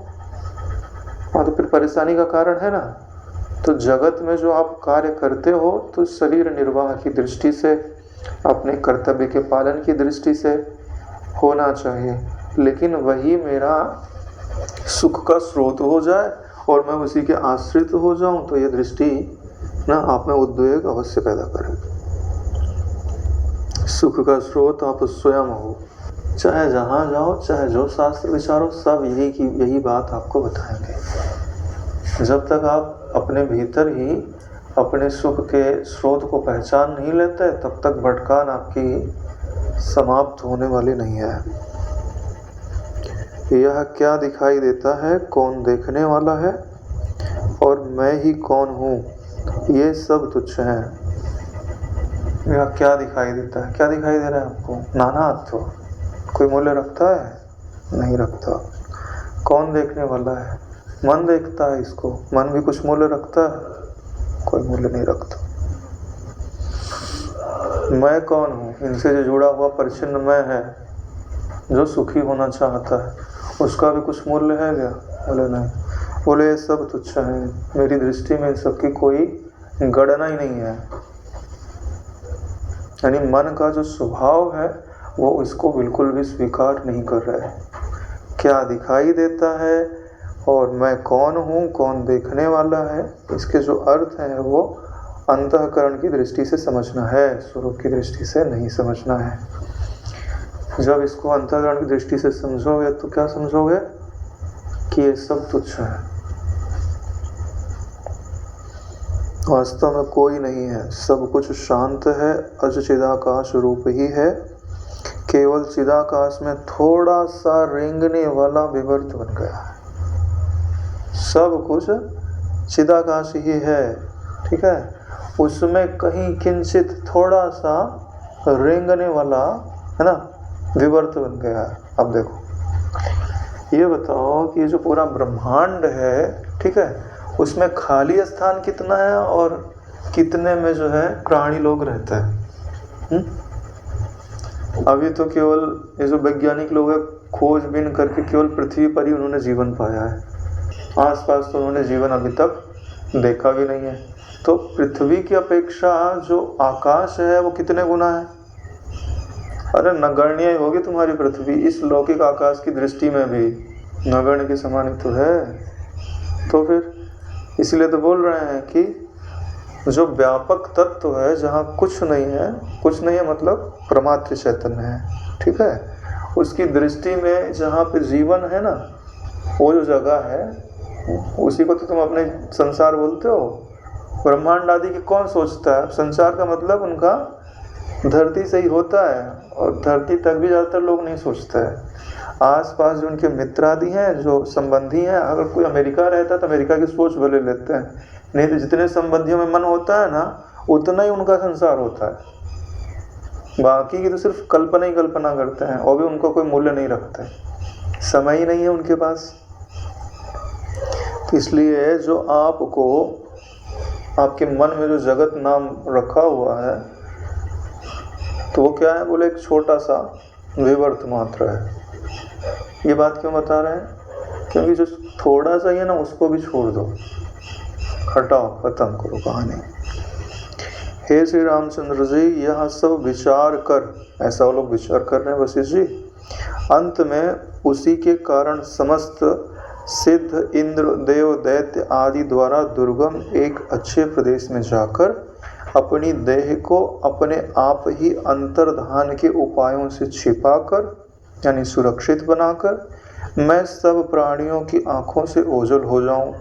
फिर परेशानी का कारण है ना। तो जगत में जो आप कार्य करते हो तो शरीर निर्वाह की दृष्टि से, अपने कर्तव्य के पालन की दृष्टि से होना चाहिए। लेकिन वही मेरा सुख का स्रोत हो जाए और मैं उसी के आश्रित हो जाऊं, तो ये दृष्टि ना आप में उद्वेग अवश्य पैदा करेगी। सुख का स्रोत आप स्वयं हो, चाहे जहाँ जाओ, चाहे जो शास्त्र विचारो, सब यही बात आपको बताएंगे। जब तक आप अपने भीतर ही अपने सुख के स्रोत को पहचान नहीं लेते, तब तक भटकान आपकी समाप्त होने वाली नहीं है। यह क्या दिखाई देता है, कौन देखने वाला है, और मैं ही कौन हूँ, ये सब तुच्छ हैं। यह क्या दिखाई देता है, क्या दिखाई दे रहा है आपको? नानात्व। कोई मूल्य रखता है? नहीं रखता। कौन देखने वाला है? मन देखता है इसको। मन भी कुछ मूल्य रखता है? कोई मूल्य नहीं रखता। मैं कौन हूँ, इनसे जो जुड़ा हुआ परिचिन्न मैं है, जो सुखी होना चाहता है, उसका भी कुछ मूल्य है क्या? बोले नहीं। बोले ये सब तुच्छ है, मेरी दृष्टि में इन सबकी कोई गणना ही नहीं है। यानी मन का जो स्वभाव है वो इसको बिल्कुल भी स्वीकार नहीं कर रहा है। क्या दिखाई देता है और मैं कौन हूँ, कौन देखने वाला है, इसके जो अर्थ हैं वो अंतःकरण की दृष्टि से समझना है, स्वरूप की दृष्टि से नहीं समझना है। जब इसको अंतःकरण की दृष्टि से समझोगे तो क्या समझोगे? कि ये सब तुच्छ है, वास्तव में कोई नहीं है, सब कुछ शांत है, अज चिदाकाश रूप ही है। केवल चिदाकाश में थोड़ा सा रेंगने वाला विवर्त बन गया है। सब कुछ चिदाकाश ही है, ठीक है, उसमें कहीं किंचित थोड़ा सा रेंगने वाला है ना विवर्त बन गया है। अब देखो, ये बताओ कि ये जो पूरा ब्रह्मांड है, ठीक है, उसमें खाली स्थान कितना है और कितने में जो है प्राणी लोग रहते हैं? अभी तो केवल ये जो वैज्ञानिक लोग हैं, खोजबीन करके केवल पृथ्वी पर ही उन्होंने जीवन पाया है। आसपास तो उन्होंने जीवन अभी तक देखा भी नहीं है। तो पृथ्वी की अपेक्षा जो आकाश है वो कितने गुना है? अरे नगण्य होगी तुम्हारी पृथ्वी, इस लौकिक आकाश की दृष्टि में भी नगण्य के समान ही तो है। तो फिर इसलिए तो बोल रहे हैं कि जो व्यापक तत्व है, जहाँ कुछ नहीं है, कुछ नहीं है मतलब परमात्म चैतन्य है, ठीक है, उसकी दृष्टि में जहाँ पे जीवन है ना, वो जो जगह है, उसी को तो तुम अपने संसार बोलते हो। ब्रह्मांड आदि की कौन सोचता है? संसार का मतलब उनका धरती से ही होता है, और धरती तक भी ज़्यादातर लोग नहीं सोचते हैं। आसपास जो उनके मित्र आदि हैं, जो संबंधी हैं, अगर कोई अमेरिका रहता है तो अमेरिका की सोच भले लेते हैं, नहीं तो जितने संबंधियों में मन होता है ना, उतना ही उनका संसार होता है। बाकी की तो सिर्फ कल्पना ही कल्पना करते हैं, और भी उनको कोई मूल्य नहीं रखते, समय ही नहीं है उनके पास। तो इसलिए जो आपको आपके मन में जो जगत नाम रखा हुआ है, तो वो क्या है? बोले एक छोटा सा विवर्त मात्र है। ये बात क्यों बता रहे हैं? क्योंकि जो थोड़ा सा ही है ना, उसको भी छोड़ दो, हटाओ, खत्म करो कहानी। हे श्री रामचंद्र जी, यह सब विचार कर, ऐसा वो लोग विचार कर रहे हैं वशिष्ठ जी, अंत में उसी के कारण समस्त सिद्ध, इंद्र, देव, दैत्य आदि द्वारा दुर्गम एक अच्छे प्रदेश में जाकर अपनी देह को अपने आप ही अंतर्धान के उपायों से छिपाकर, यानी सुरक्षित बनाकर, मैं सब प्राणियों की आंखों से ओझल हो जाऊं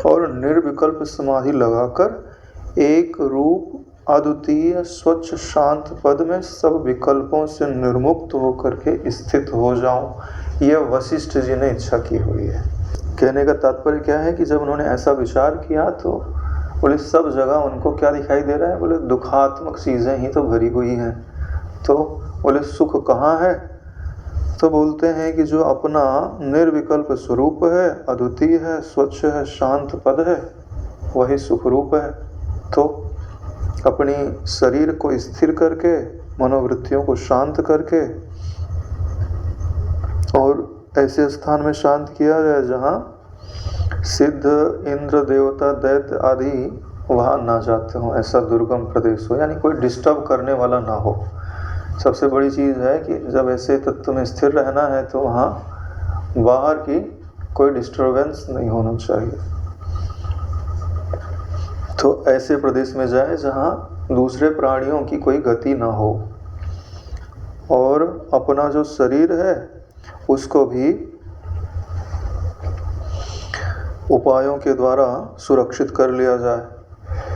और निर्विकल्प समाधि लगाकर एक रूप अद्वितीय स्वच्छ शांत पद में सब विकल्पों से निर्मुक्त होकर के स्थित हो जाऊं। यह वशिष्ठ जी ने इच्छा की हुई है। कहने का तात्पर्य क्या है कि जब उन्होंने ऐसा विचार किया तो बोले सब जगह उनको क्या दिखाई दे रहा है? बोले दुखात्मक चीज़ें ही तो भरी हुई हैं। तो बोले सुख कहाँ है? तो बोलते हैं कि जो अपना निर्विकल्प स्वरूप है, अद्वितीय है, स्वच्छ है, शांत पद है, वही सुख रूप है। तो अपनी शरीर को स्थिर करके, मनोवृत्तियों को शांत करके, और ऐसे स्थान में शांत किया जाए जहाँ सिद्ध, इंद्र, देवता, दैत्य आदि वहाँ ना जाते हो, ऐसा दुर्गम प्रदेश हो, यानी कोई डिस्टर्ब करने वाला ना हो। सबसे बड़ी चीज़ है कि जब ऐसे तत्व में स्थिर रहना है तो वहाँ बाहर की कोई डिस्टरबेंस नहीं होना चाहिए। तो ऐसे प्रदेश में जाए जहाँ दूसरे प्राणियों की कोई गति ना हो, और अपना जो शरीर है उसको भी उपायों के द्वारा सुरक्षित कर लिया जाए।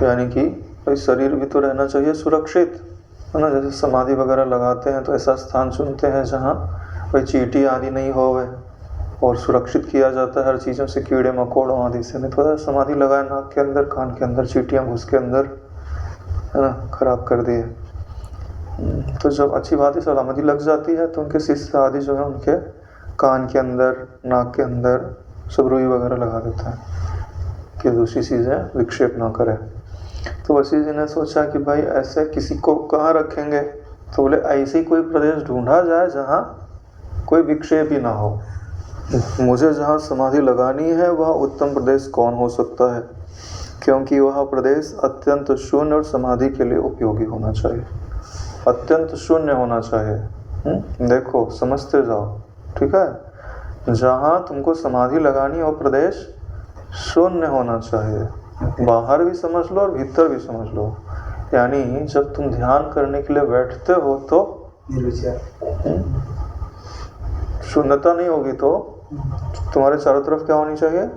यानी कि भाई शरीर भी तो रहना चाहिए सुरक्षित, है ना। जैसे समाधि वगैरह लगाते हैं तो ऐसा स्थान चुनते हैं जहाँ भाई चींटी आदि नहीं होवे और सुरक्षित किया जाता है हर चीज़ों से, कीड़े मकोड़ों आदि से। नहीं तो समाधि लगाए नाक के अंदर, कान के अंदर चींटियाँ घुस के अंदर, है ना, खराब कर दिए। तो जब अच्छी बात है समाधि लग जाती है तो उनके शिष्य आदि जो है उनके कान के अंदर, नाक के अंदर सब रुई वगैरह लगा देता है कि दूसरी चीज़ें विक्षेप ना करें। तो वसीम जी ने सोचा कि भाई ऐसे किसी को कहाँ रखेंगे, तो बोले ऐसी कोई प्रदेश ढूंढा जाए जहाँ कोई विक्षेप ही ना हो। मुझे जहाँ समाधि लगानी है वह उत्तम प्रदेश कौन हो सकता है, क्योंकि वह प्रदेश अत्यंत शून्य और समाधि के लिए उपयोगी होना चाहिए। अत्यंत शून्य होना चाहिए। देखो समझते जाओ, ठीक है। जहाँ तुमको समाधि लगानी हो प्रदेश शून्य होना चाहिए। बाहर भी समझ लो और भीतर भी समझ लो। यानी जब तुम ध्यान करने के लिए बैठते हो तो शून्यता नहीं होगी, तो तुम्हारे चारों तरफ क्या होनी चाहिए,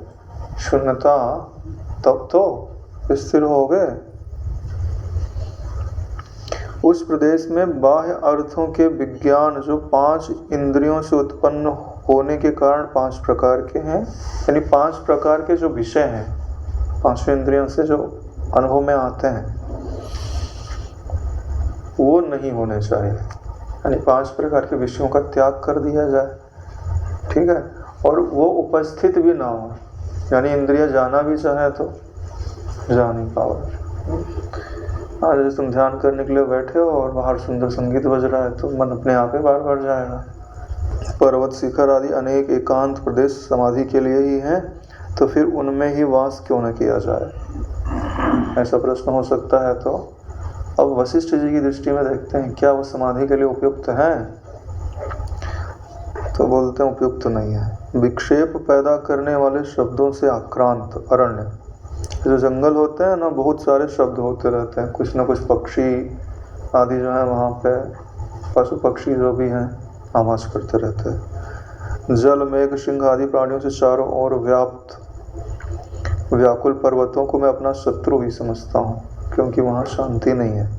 शून्यता। तब तो स्थिर होगे। उस प्रदेश में बाह्य अर्थों के विज्ञान जो 5 इंद्रियों से उत्पन्न होने के कारण 5 प्रकार के हैं, यानी 5 प्रकार के जो विषय हैं, 5 इंद्रियों से जो अनुभव में आते हैं वो नहीं होने चाहिए। यानी 5 प्रकार के विषयों का त्याग कर दिया जाए, ठीक है। और वो उपस्थित भी ना हो, यानी इंद्रिया जाना भी चाहे तो जा नहीं पाओ। हाँ, जैसे तुम ध्यान करने के लिए बैठे हो और बाहर सुंदर संगीत बज रहा है तो मन अपने आप ही बार बार जाएगा। पर्वत शिखर आदि अनेक एकांत प्रदेश समाधि के लिए ही हैं, तो फिर उनमें ही वास क्यों न किया जाए, ऐसा प्रश्न हो सकता है। तो अब वशिष्ठ जी की दृष्टि में देखते हैं क्या वो समाधि के लिए उपयुक्त हैं, तो बोलते हैं उपयुक्त नहीं है। विक्षेप पैदा करने वाले शब्दों से आक्रांत अरण्य, जो जंगल होते हैं ना, बहुत सारे शब्द होते रहते हैं, कुछ ना कुछ पक्षी आदि जो है वहाँ पे पशु पक्षी जो भी हैं आवाज़ करते रहते हैं। जल, मेघ, सिंह आदि प्राणियों से चारों ओर व्याप्त व्याकुल पर्वतों को मैं अपना शत्रु ही समझता हूँ, क्योंकि वहाँ शांति नहीं है,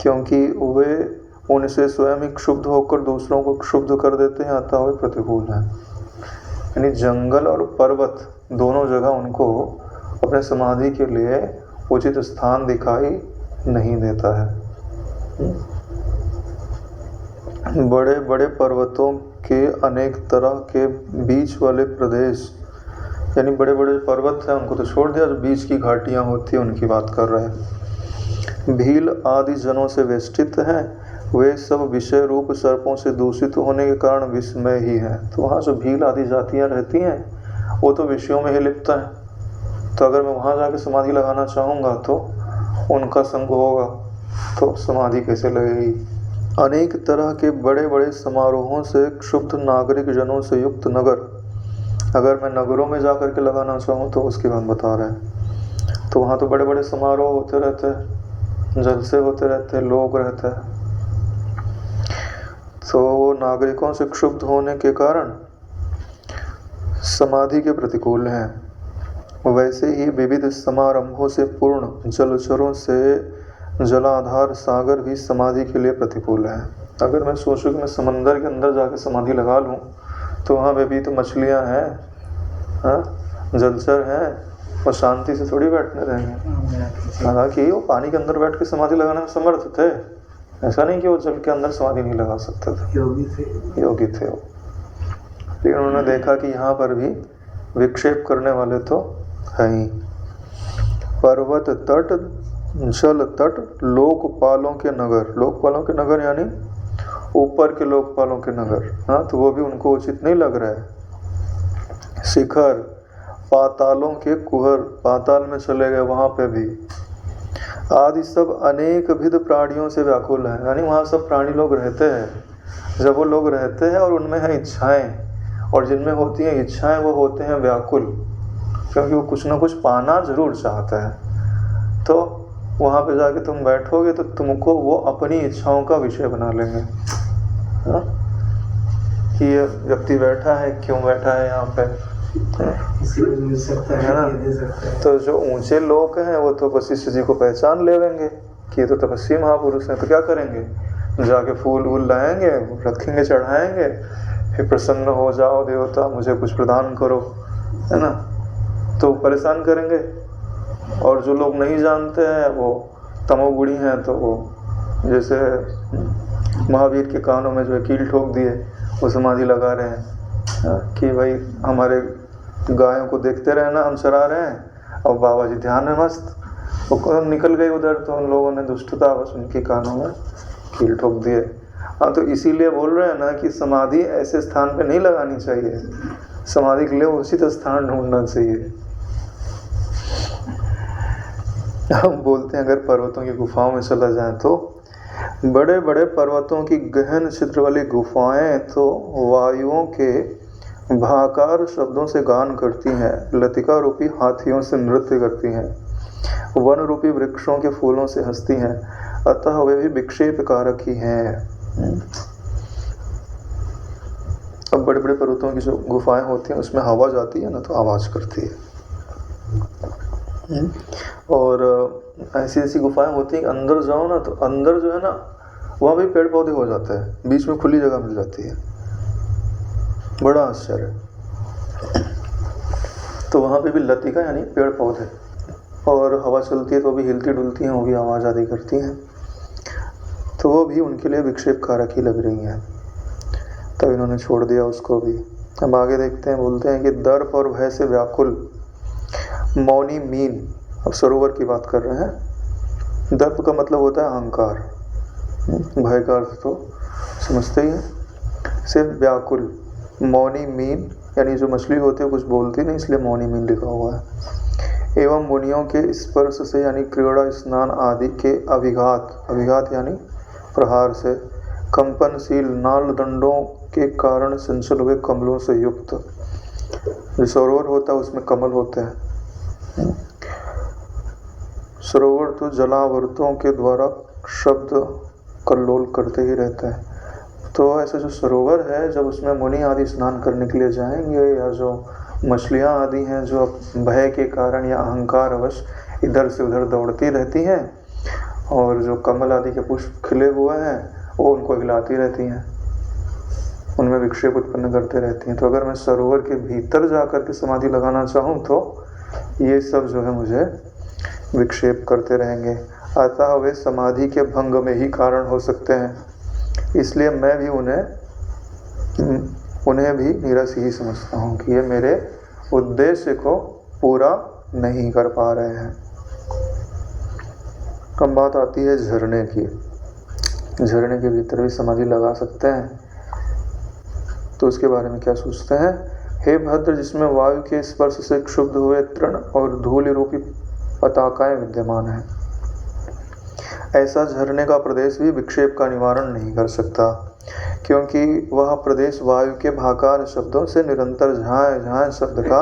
क्योंकि वे उनसे स्वयं ही क्षुब्ध होकर दूसरों को क्षुब्ध कर देते हैं, अतः वे प्रतिकूल हैं। यानी जंगल और पर्वत दोनों जगह उनको अपने समाधि के लिए उचित स्थान दिखाई नहीं देता है। बड़े बड़े पर्वतों के अनेक तरह के बीच वाले प्रदेश, यानी बड़े बड़े पर्वत हैं उनको तो छोड़ दिया, जो बीच की घाटियाँ होती हैं उनकी बात कर रहे हैं। भील आदि जनों से वेष्टित हैं, वे सब विषय रूप सर्पों से दूषित होने के कारण विस्मय ही हैं। तो वहाँ जो भील आदि जातियाँ रहती हैं वो तो विषयों में ही लिप्त हैं, तो अगर मैं वहाँ जाके समाधि लगाना चाहूँगा तो उनका संग होगा, तो समाधि कैसे लगेगी। अनेक तरह के बड़े बड़े समारोहों से क्षुब्ध नागरिक जनों से युक्त नगर, अगर मैं नगरों में जा कर के लगाना चाहूँ तो उसकी बात बता रहे हैं। तो वहाँ तो बड़े बड़े समारोह होते रहते हैं, जलसे होते रहते हैं, लोग रहते हैं, तो वो नागरिकों से क्षुब्ध होने के कारण समाधि के प्रतिकूल हैं। वैसे ही विविध समारंभों से पूर्ण जलचरों से जलाधार सागर भी समाधि के लिए प्रतिकूल है। अगर मैं सोचूं कि मैं समंदर के अंदर जाके समाधि लगा लूं तो वहाँ पे भी तो मछलियाँ हैं, जलचर हैं, और शांति से थोड़ी बैठने रहेंगे। हालांकि वो पानी के अंदर बैठ के समाधि लगाने में समर्थ थे, ऐसा नहीं कि वो जल के अंदर समाधि नहीं लगा सकते थे, योगी थे वो। लेकिन उन्होंने देखा कि यहाँ पर भी विक्षेप करने वाले तो है ही। पर्वत तट, जल तट, लोकपालों के नगर, लोकपालों के नगर यानी ऊपर के लोकपालों के नगर, हाँ, तो वो भी उनको उचित नहीं लग रहा है। शिखर, पातालों के कुहर, पाताल में चले गए वहाँ पे भी। आदि सब अनेक विध प्राणियों से व्याकुल है। यानी वहाँ सब प्राणी लोग रहते हैं। जब वो लोग रहते हैं और उनमें है इच्छाएं, और जिनमें होती हैं इच्छाएं वो होते हैं व्याकुल, क्योंकि वो कुछ ना कुछ पाना जरूर चाहता है। तो वहाँ पे जाके तुम बैठोगे तो तुमको वो अपनी इच्छाओं का विषय बना लेंगे। हाँ? कि ये व्यक्ति बैठा है, क्यों बैठा है यहाँ पे, मिल सकता है ना। दे सकता है। तो जो ऊंचे लोग हैं वो तो वशिष्ठ जी को पहचान लेंगे कि ये तो तपस्वी महापुरुष हैं। तो क्या करेंगे, जाके फूल वूल लाएंगे, रखेंगे, चढ़ाएंगे, फिर प्रसन्न हो जाओ देवता, मुझे कुछ प्रदान करो, है ना। तो परेशान करेंगे। और जो लोग नहीं जानते हैं वो तमोगुणी हैं, तो वो जैसे महावीर के कानों में जो है कील ठोक दिए, वो समाधि लगा रहे हैं कि भाई हमारे गायों को देखते रहना, हम चरा रहे हैं और बाबा जी ध्यान में मस्त। वो निकल गए उधर, तो उन लोगों ने दुष्टता बस उनके कानों में कील ठोक दिए। हाँ, तो इसीलिए बोल रहे हैं ना कि समाधि ऐसे स्थान पे नहीं लगानी चाहिए, समाधि के लिए उचित स्थान ढूंढना चाहिए। हम बोलते हैं अगर पर्वतों की गुफाओं में चला जाए तो बड़े बड़े पर्वतों की गहन छिद्र वाली गुफाएं तो वायुओं के भाकार शब्दों से गान करती हैं, लतिका रूपी हाथियों से नृत्य करती हैं, वन रूपी वृक्षों के फूलों से हंसती हैं, अतः वे भी विक्षेप कारक ही हैं। अब बड़े बड़े पर्वतों की जो गुफाएं होती हैं उसमें हवा जाती है ना तो आवाज करती है। और ऐसी ऐसी गुफाएं होती हैं, अंदर जाओ ना तो अंदर जो है ना वहाँ भी पेड़ पौधे हो जाते हैं, बीच में खुली जगह मिल जाती है, बड़ा आश्चर्य। तो वहाँ पे भी लतिका यानी पेड़ पौधे, और हवा चलती है तो भी हिलती डुलती हैं, वो भी आवाज़ आदि करती हैं, तो वो भी उनके लिए विक्षेप कारक ही लग रही हैं। तब इन्होंने छोड़ दिया उसको भी। अब आगे देखते हैं, बोलते हैं कि दर्प और भय से व्याकुल मौनी मीन, अब सरोवर की बात कर रहे हैं। दर्प का मतलब होता है अहंकार, भय का अर्थ तो समझते ही हैं। से व्याकुल मौनी मीन यानी जो मछली होती है कुछ बोलती नहीं, इसलिए मौनी मीन लिखा हुआ है। एवं मुनियों के स्पर्श से यानी क्रीड़ा स्नान आदि के अभिघात, अभिघात यानी प्रहार से, कंपनशील नाल दंडों के कारण संचल हुए कमलों से युक्त। जो सरोवर होता है उसमें कमल होते हैं। सरोवर तो जलावर्तों के द्वारा शब्द कल्लोल करते ही रहते हैं। तो ऐसा जो सरोवर है, जब उसमें मुनि आदि स्नान करने के लिए जाएंगे, या जो मछलियाँ आदि हैं जो भय के कारण या अहंकार अवश इधर से उधर दौड़ती रहती हैं, और जो कमल आदि के पुष्प खिले हुए हैं वो उनको हिलाती रहती हैं, उनमें विक्षेप उत्पन्न करते रहती हैं। तो अगर मैं सरोवर के भीतर जाकर के समाधि लगाना चाहूँ तो ये सब जो है मुझे विक्षेप करते रहेंगे, अतः वे समाधि के भंग में ही कारण हो सकते हैं। इसलिए मैं भी उन्हें भी नीरस ही समझता हूँ कि ये मेरे उद्देश्य को पूरा नहीं कर पा रहे हैं। अब बात आती है झरने की। झरने के भीतर भी समाधि लगा सकते हैं, तो उसके बारे में क्या सोचते हैं। हे भद्र, जिसमें वायु के स्पर्श से क्षुब्ध हुए तृण और धूलि रूपी पताकाएं विद्यमान हैं, ऐसा झरने का प्रदेश भी विक्षेप का निवारण नहीं कर सकता, क्योंकि वह प्रदेश वायु के भाकार शब्दों से निरंतर झाएं झाएं शब्द का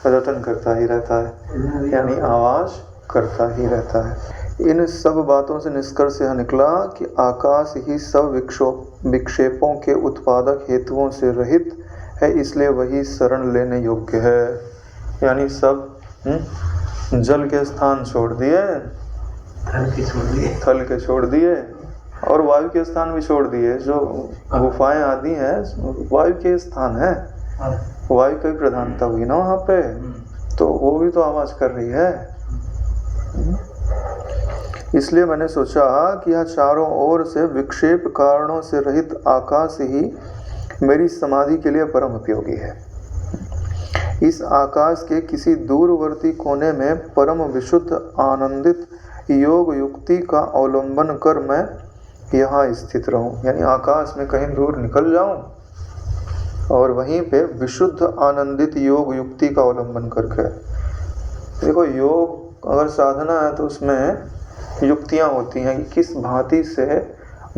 रटन करता ही रहता है, यानी आवाज करता ही रहता है। इन सब बातों से निष्कर्ष यह निकला कि आकाश ही सब विक्षेपों के उत्पादक हेतुओं से रहित है, इसलिए वही शरण लेने योग्य है। यानी सब जल के स्थान छोड़ दिए, थल के छोड़ दिए, और वायु के स्थान भी छोड़ दिए। जो गुफाएं आदि हैं वायु के स्थान है, वायु की प्रधानता हुई ना वहाँ पे, तो वो भी तो आवाज कर रही है। इसलिए मैंने सोचा कि यह चारों ओर से विक्षेप कारणों से रहित आकाश ही मेरी समाधि के लिए परम उपयोगी है। इस आकाश के किसी दूरवर्ती कोने में परम विशुद्ध आनंदित योग युक्ति का अवलंबन कर मैं यहाँ स्थित रहूं, यानी आकाश में कहीं दूर निकल जाऊं और वहीं पे विशुद्ध आनंदित योग युक्ति का अवलंबन करके। देखो, योग अगर साधना है तो उसमें युक्तियां होती हैं कि किस भांति से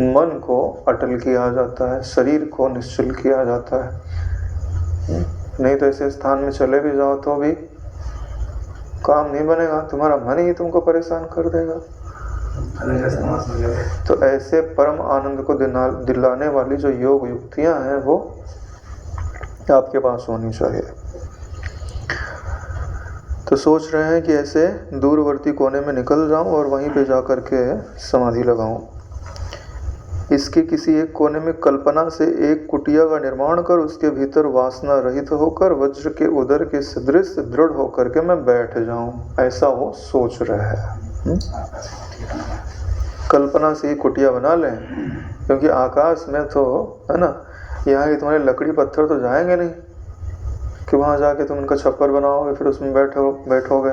मन को अटल किया जाता है, शरीर को निश्चल किया जाता है। नहीं तो ऐसे स्थान में चले भी जाओ तो भी काम नहीं बनेगा, तुम्हारा मन ही तुमको परेशान कर देगा। तो ऐसे परम आनंद को दिलाने वाली जो योग युक्तियां हैं वो आपके पास होनी चाहिए। तो सोच रहे हैं कि ऐसे दूरवर्ती कोने में निकल जाऊं और वहीं पे जाकर के समाधि लगाऊं। इसके किसी एक कोने में कल्पना से एक कुटिया का निर्माण कर उसके भीतर वासना रहित होकर वज्र के उदर के सदृश दृढ़ होकर के मैं बैठ जाऊं, ऐसा वो सोच रहा है। कल्पना से ही कुटिया बना लें, क्योंकि आकाश में तो है ना, यहाँ के तुम्हारे लकड़ी पत्थर तो जाएंगे नहीं कि वहाँ जाके तुम उनका छप्पर बनाओगे फिर उसमें बैठोगे,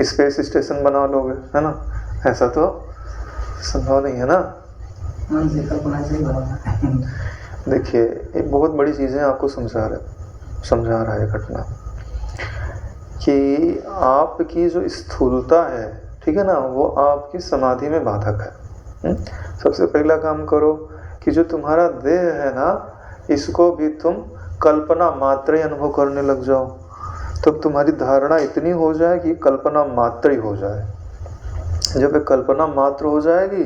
स्पेस स्टेशन बना लोगे, है ना। ऐसा तो संभव नहीं है ना। देखिए एक बहुत बड़ी चीज़ें आपको समझा रहा है घटना कि आपकी जो स्थूलता है, ठीक है ना, वो आपकी समाधि में बाधक है। सबसे पहला काम करो कि जो तुम्हारा देह है ना, इसको भी तुम कल्पना मात्र ही अनुभव करने लग जाओ। तब तुम्हारी धारणा इतनी हो जाए कि कल्पना मात्र ही हो जाए। जब एक कल्पना मात्र हो जाएगी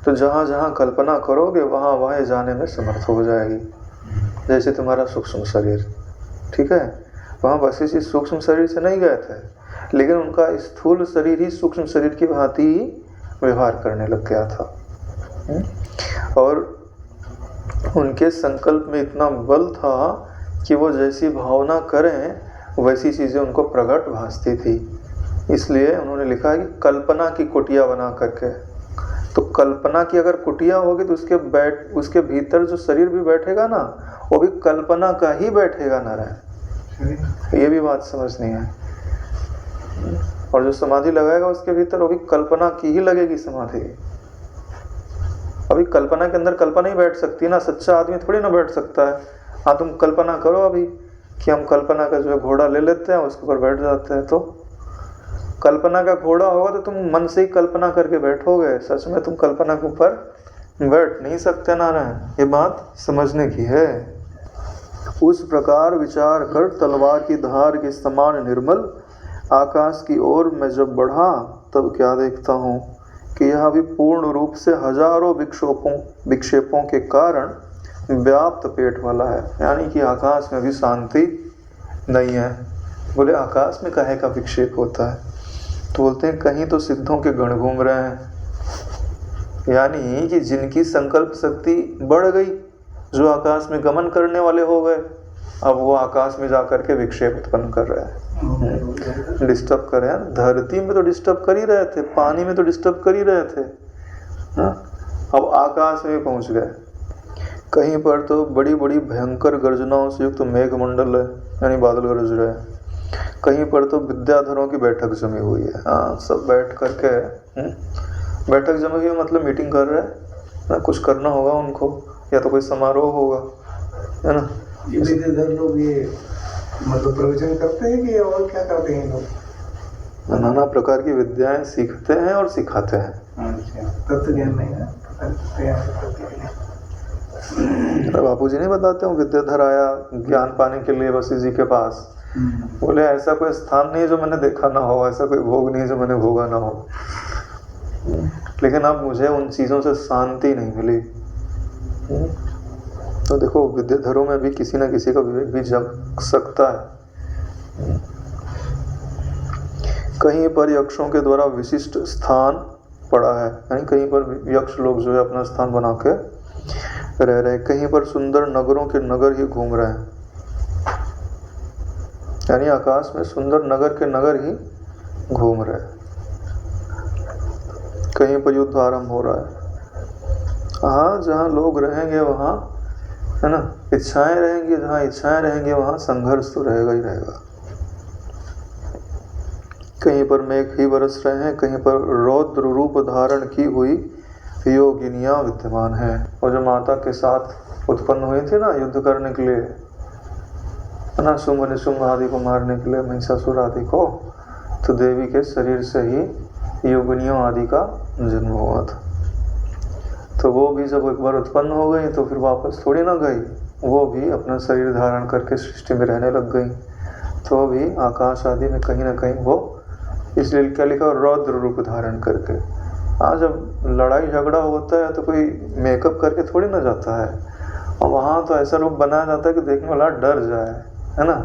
तो जहाँ जहाँ कल्पना करोगे वहाँ वहाँ जाने में समर्थ हो जाएगी। जैसे तुम्हारा सूक्ष्म शरीर, ठीक है, वहाँ बस इसी सूक्ष्म शरीर से नहीं गए थे, लेकिन उनका स्थूल शरीर ही सूक्ष्म शरीर की भांति व्यवहार करने लग गया था। और उनके संकल्प में इतना बल था कि वो जैसी भावना करें वैसी चीज़ें उनको प्रकट भासती थी। इसलिए उन्होंने लिखा है कि कल्पना की कुटिया बना करके। तो कल्पना की अगर कुटिया होगी तो उसके भीतर जो शरीर भी बैठेगा ना, वो भी कल्पना का ही बैठेगा नारायण। ये भी बात समझनी है। और जो समाधि लगाएगा उसके भीतर वो भी कल्पना की ही लगेगी समाधि। अभी कल्पना के अंदर कल्पना ही बैठ सकती है ना, सच्चा आदमी थोड़ी ना बैठ सकता है। हाँ तुम कल्पना करो अभी कि हम कल्पना का जो है घोड़ा ले लेते हैं, उसके ऊपर बैठ जाते हैं। तो कल्पना का घोड़ा होगा तो तुम मन से ही कल्पना करके बैठोगे, सच में तुम कल्पना के ऊपर बैठ नहीं सकते नारायण। ये बात समझने की है। उस प्रकार विचार कर तलवार की धार के समान निर्मल आकाश की ओर मैं जब बढ़ा तब क्या देखता हूँ कि यह भी पूर्ण रूप से हजारों विक्षेपों के कारण व्याप्त पेट वाला है। यानी कि आकाश में भी शांति नहीं है। बोले आकाश में काहे का विक्षेप होता है? तो बोलते हैं कहीं तो सिद्धों के गण घूम रहे हैं, यानी कि जिनकी संकल्प शक्ति बढ़ गई, जो आकाश में गमन करने वाले हो गए, अब वो आकाश में जाकर के विक्षेप उत्पन्न कर रहे हैं, डिस्टर्ब कर रहे हैं। धरती में तो डिस्टर्ब कर ही रहे थे, पानी में तो डिस्टर्ब कर ही रहे थे, अब आकाश में पहुंच गए। कहीं पर तो बड़ी बड़ी भयंकर गर्जनाओं से युक्त मेघमंडल है, यानी बादल गरज रहे हैं। कहीं पर तो विद्याधरों की बैठक जमी हुई है। हाँ, सब बैठ करके बैठक जमी हुई है, मतलब मीटिंग कर रहे हैं ना, कुछ करना होगा उनको, या तो कोई समारोह होगा, है ना। ये विद्याधर लोग ये मतलब प्रवचन करते हैं कि और क्या करते हैं लोग? नाना प्रकार की विद्याएं सीखते हैं और सिखाते हैं। तत्व ज्ञान नहीं है। बापू जी नहीं बताते हूँ, विद्याधर आया ज्ञान पाने के लिए वसी जी के पास। बोले ऐसा कोई स्थान नहीं जो मैंने देखा ना हो, ऐसा कोई भोग नहीं जो मैंने भोगा ना हो, लेकिन अब मुझे उन चीज़ों से शांति नहीं मिली। तो देखो विद्याधरों में भी किसी न किसी का विवेक भी जग सकता है। कहीं पर यक्षों के द्वारा विशिष्ट स्थान पड़ा है, यानी कहीं पर यक्ष लोग जो है अपना स्थान बना के रह रहे। कहीं पर सुंदर नगरों के नगर ही घूम रहे हैं, यानी आकाश में सुंदर नगर के नगर ही घूम रहे हैं। कहीं पर युद्ध आरंभ हो रहा है। हाँ, जहाँ लोग रहेंगे वहाँ, है ना, इच्छाएं रहेंगी, जहाँ इच्छाएं रहेंगी वहाँ संघर्ष तो रहेगा ही रहेगा। कहीं पर मेघ ही बरस रहे हैं, कहीं पर रौद्र रूप धारण की हुई योगिनियाँ विद्यमान है। और जो माता के साथ उत्पन्न हुई थी ना युद्ध करने के लिए, है ना, शुंभ निशुंभ आदि को मारने के लिए, महिषासुर आदि को, तो देवी के शरीर से ही योगिनियों आदि का जन्म हुआ था। तो वो भी जब एक बार उत्पन्न हो गई तो फिर वापस थोड़ी ना गई, वो भी अपना शरीर धारण करके सृष्टि में रहने लग गई। तो भी आकाश आदि में कहीं ना कहीं वो, इसलिए क्या लिखा, रौद्र रूप धारण करके। आज जब लड़ाई झगड़ा होता है तो कोई मेकअप करके थोड़ी ना जाता है, और वहाँ तो ऐसा रूप बनाया जाता है कि देखने वाला डर जाए, है ना,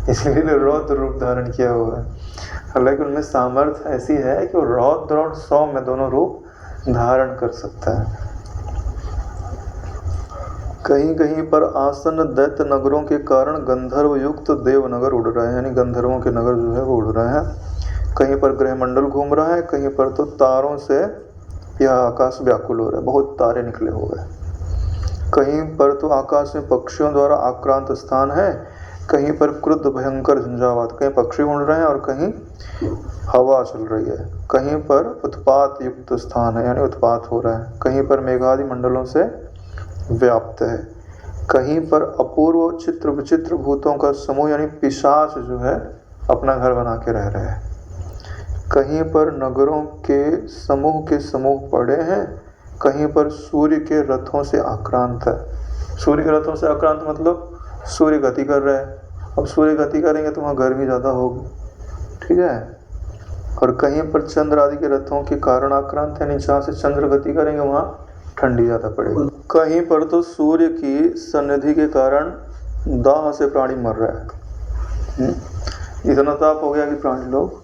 इसलिए रौद्र रूप धारण किया हुआ है। हालांकि उनमें सामर्थ्य ऐसी है कि वो रौद्र और सौम्य दोनों रूप धारण कर सकता है। कहीं कहीं पर आसन दैत्य नगरों के कारण गंधर्व युक्त देवनगर उड़ रहे हैं, यानी गंधर्वों के नगर जो है वो उड़ रहे हैं। कहीं पर ग्रहमंडल घूम रहा है, कहीं पर तो तारों से यह आकाश व्याकुल हो रहा है, बहुत तारे निकले हुए हैं। कहीं पर तो आकाश में पक्षियों द्वारा आक्रांत स्थान है, कहीं पर क्रुद्ध भयंकर झंझावात, कहीं पक्षी उड़ रहे हैं और कहीं हवा चल रही है। कहीं पर उत्पात युक्त स्थान है, यानी उत्पात हो रहा है। कहीं पर मेघादि मंडलों से व्याप्त है। कहीं पर अपूर्व चित्र विचित्र भूतों का समूह, यानी पिशाच जो है अपना घर बना के रह रहे हैं। कहीं पर नगरों के समूह पड़े हैं, कहीं पर सूर्य के रथों से आक्रांत है। सूर्य के रथों से आक्रांत मतलब सूर्य गति कर रहा है। अब सूर्य गति करेंगे तो वहाँ गर्मी ज़्यादा होगी, ठीक है। और कहीं पर चंद्र आदि के रथों के कारण आक्रांत है, यानी जहाँ से चंद्र गति करेंगे वहाँ ठंडी ज़्यादा पड़ेगी। कहीं पर तो सूर्य की सन्निधि के कारण दाह से प्राणी मर रहा है। इतना ताप हो गया कि प्राणी लोग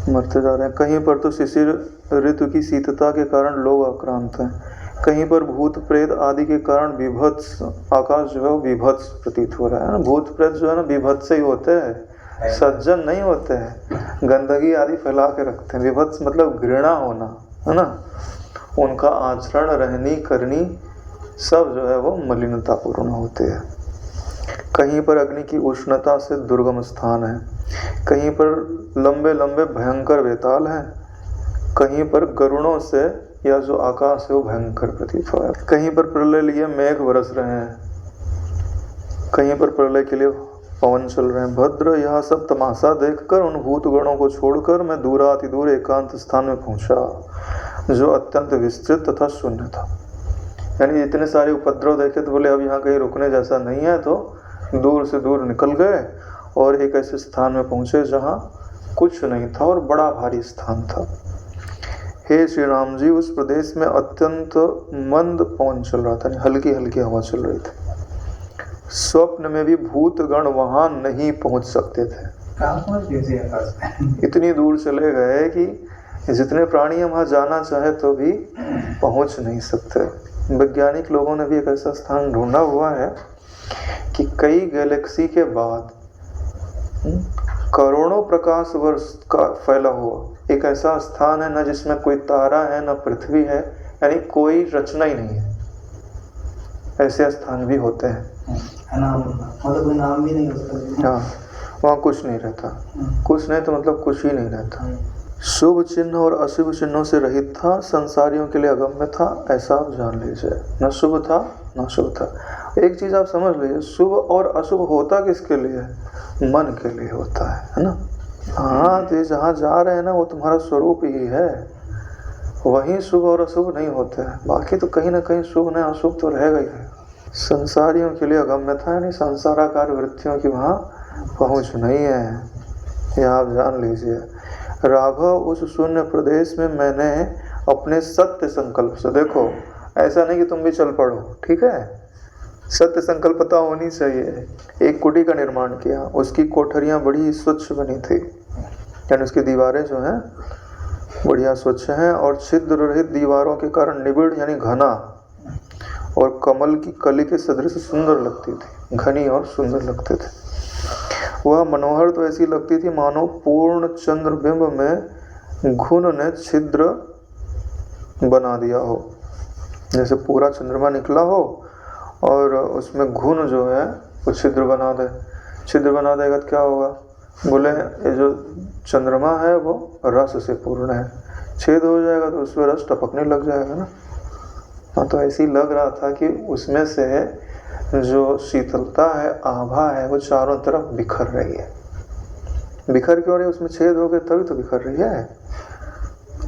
मरते जा रहे हैं। कहीं पर तो शिशिर ऋतु की शीतलता के कारण लोग आक्रांत हैं। कहीं पर भूत प्रेत आदि के कारण विभत्स, आकाश जो है वो विभत्स प्रतीत हो रहा है ना। भूत प्रेत जो है ना विभत्स ही होते हैं, सज्जन नहीं होते हैं, गंदगी आदि फैला के रखते हैं। विभत्स मतलब घृणा होना, है ना। उनका आचरण, रहनी करनी सब जो है वो मलिनतापूर्ण होते हैं। कहीं पर अग्नि की उष्णता से दुर्गम स्थान है, कहीं पर लंबे लंबे भयंकर वेताल हैं, कहीं पर गरुड़ों से या जो आकाश है वो भयंकर प्रतीत हो रहा है। कहीं पर प्रलय लिए मेघ बरस रहे हैं, कहीं पर प्रलय के लिए पवन चल रहे हैं। भद्र यह सब तमाशा देखकर उन भूत गणों को छोड़कर मैं दूराति दूर एकांत स्थान में पहुंचा, जो अत्यंत विस्तृत तथा शून्य था। यानी इतने सारे उपद्रव देखे तो बोले अब यहाँ कहीं रुकने जैसा नहीं है, तो दूर से दूर निकल गए और एक ऐसे स्थान में पहुंचे जहाँ कुछ नहीं था और बड़ा भारी स्थान था। हे श्री राम जी, उस प्रदेश में अत्यंत मंद पवन चल रहा था, हल्की हल्की हवा चल रही थी। स्वप्न में भी भूतगण वहां नहीं पहुंच सकते थे। इतनी दूर चले गए कि जितने प्राणी वहां जाना चाहे तो भी पहुंच नहीं सकते। वैज्ञानिक लोगों ने भी एक ऐसा स्थान ढूंढा हुआ है कि कई गैलेक्सी के बाद करोड़ों प्रकाश वर्ष का फैला हुआ एक ऐसा स्थान है, न जिसमें कोई तारा है न पृथ्वी है, यानी कोई रचना ही नहीं है। ऐसे स्थान भी होते हैं, मतलब कोई नाम भी नहीं उसका। हाँ, वहाँ कुछ नहीं रहता। कुछ नहीं तो मतलब कुछ ही नहीं रहता। शुभ चिन्ह और अशुभ चिन्हों से रहित था, संसारियों के लिए अगम्य था, ऐसा आप जान लीजिए। न शुभ था न शुभ था। एक चीज आप समझ लीजिए, शुभ और अशुभ होता किसके लिए? मन के लिए होता है ना। हाँ, तो जहाँ जा रहे हैं ना वो तुम्हारा स्वरूप ही है, वहीं शुभ और अशुभ नहीं होते हैं। बाकी तो कहीं ना कहीं शुभ न अशुभ तो रहेगा ही है। संसारियों के लिए अगम्य था, यानी संसाराकार वृत्तियों की वहाँ पहुँच नहीं है, यह आप जान लीजिए। राघव, उस शून्य प्रदेश में मैंने अपने सत्य संकल्प से, देखो ऐसा नहीं कि तुम भी चल पड़ो, ठीक है, सत्य संकल्पता होनी चाहिए। एक कुटी का निर्माण किया, उसकी कोठरियाँ बड़ी स्वच्छ बनी थी, यानी उसकी दीवारें जो हैं बढ़िया स्वच्छ हैं और छिद्र रहित दीवारों के कारण निबिड़ यानी घना और कमल की कली के सदृश सुंदर लगती थी, घनी और सुंदर लगते थे। वह मनोहर तो ऐसी लगती थी मानो पूर्ण चंद्रबिंब में घुन ने छिद्र बना दिया हो, जैसे पूरा चंद्रमा निकला हो और उसमें घुन जो है वो छिद्र बना दे। छिद्र बना देगा तो क्या होगा? बोले ये जो चंद्रमा है वो रस से पूर्ण है, छेद हो जाएगा तो उसमें रस टपकने लग जाएगा ना। हाँ, तो ऐसे ही लग रहा था कि उसमें से जो शीतलता है, आभा है, वो चारों तरफ बिखर रही है। बिखर क्यों रही है? उसमें छेद हो गए तभी तो बिखर रही है।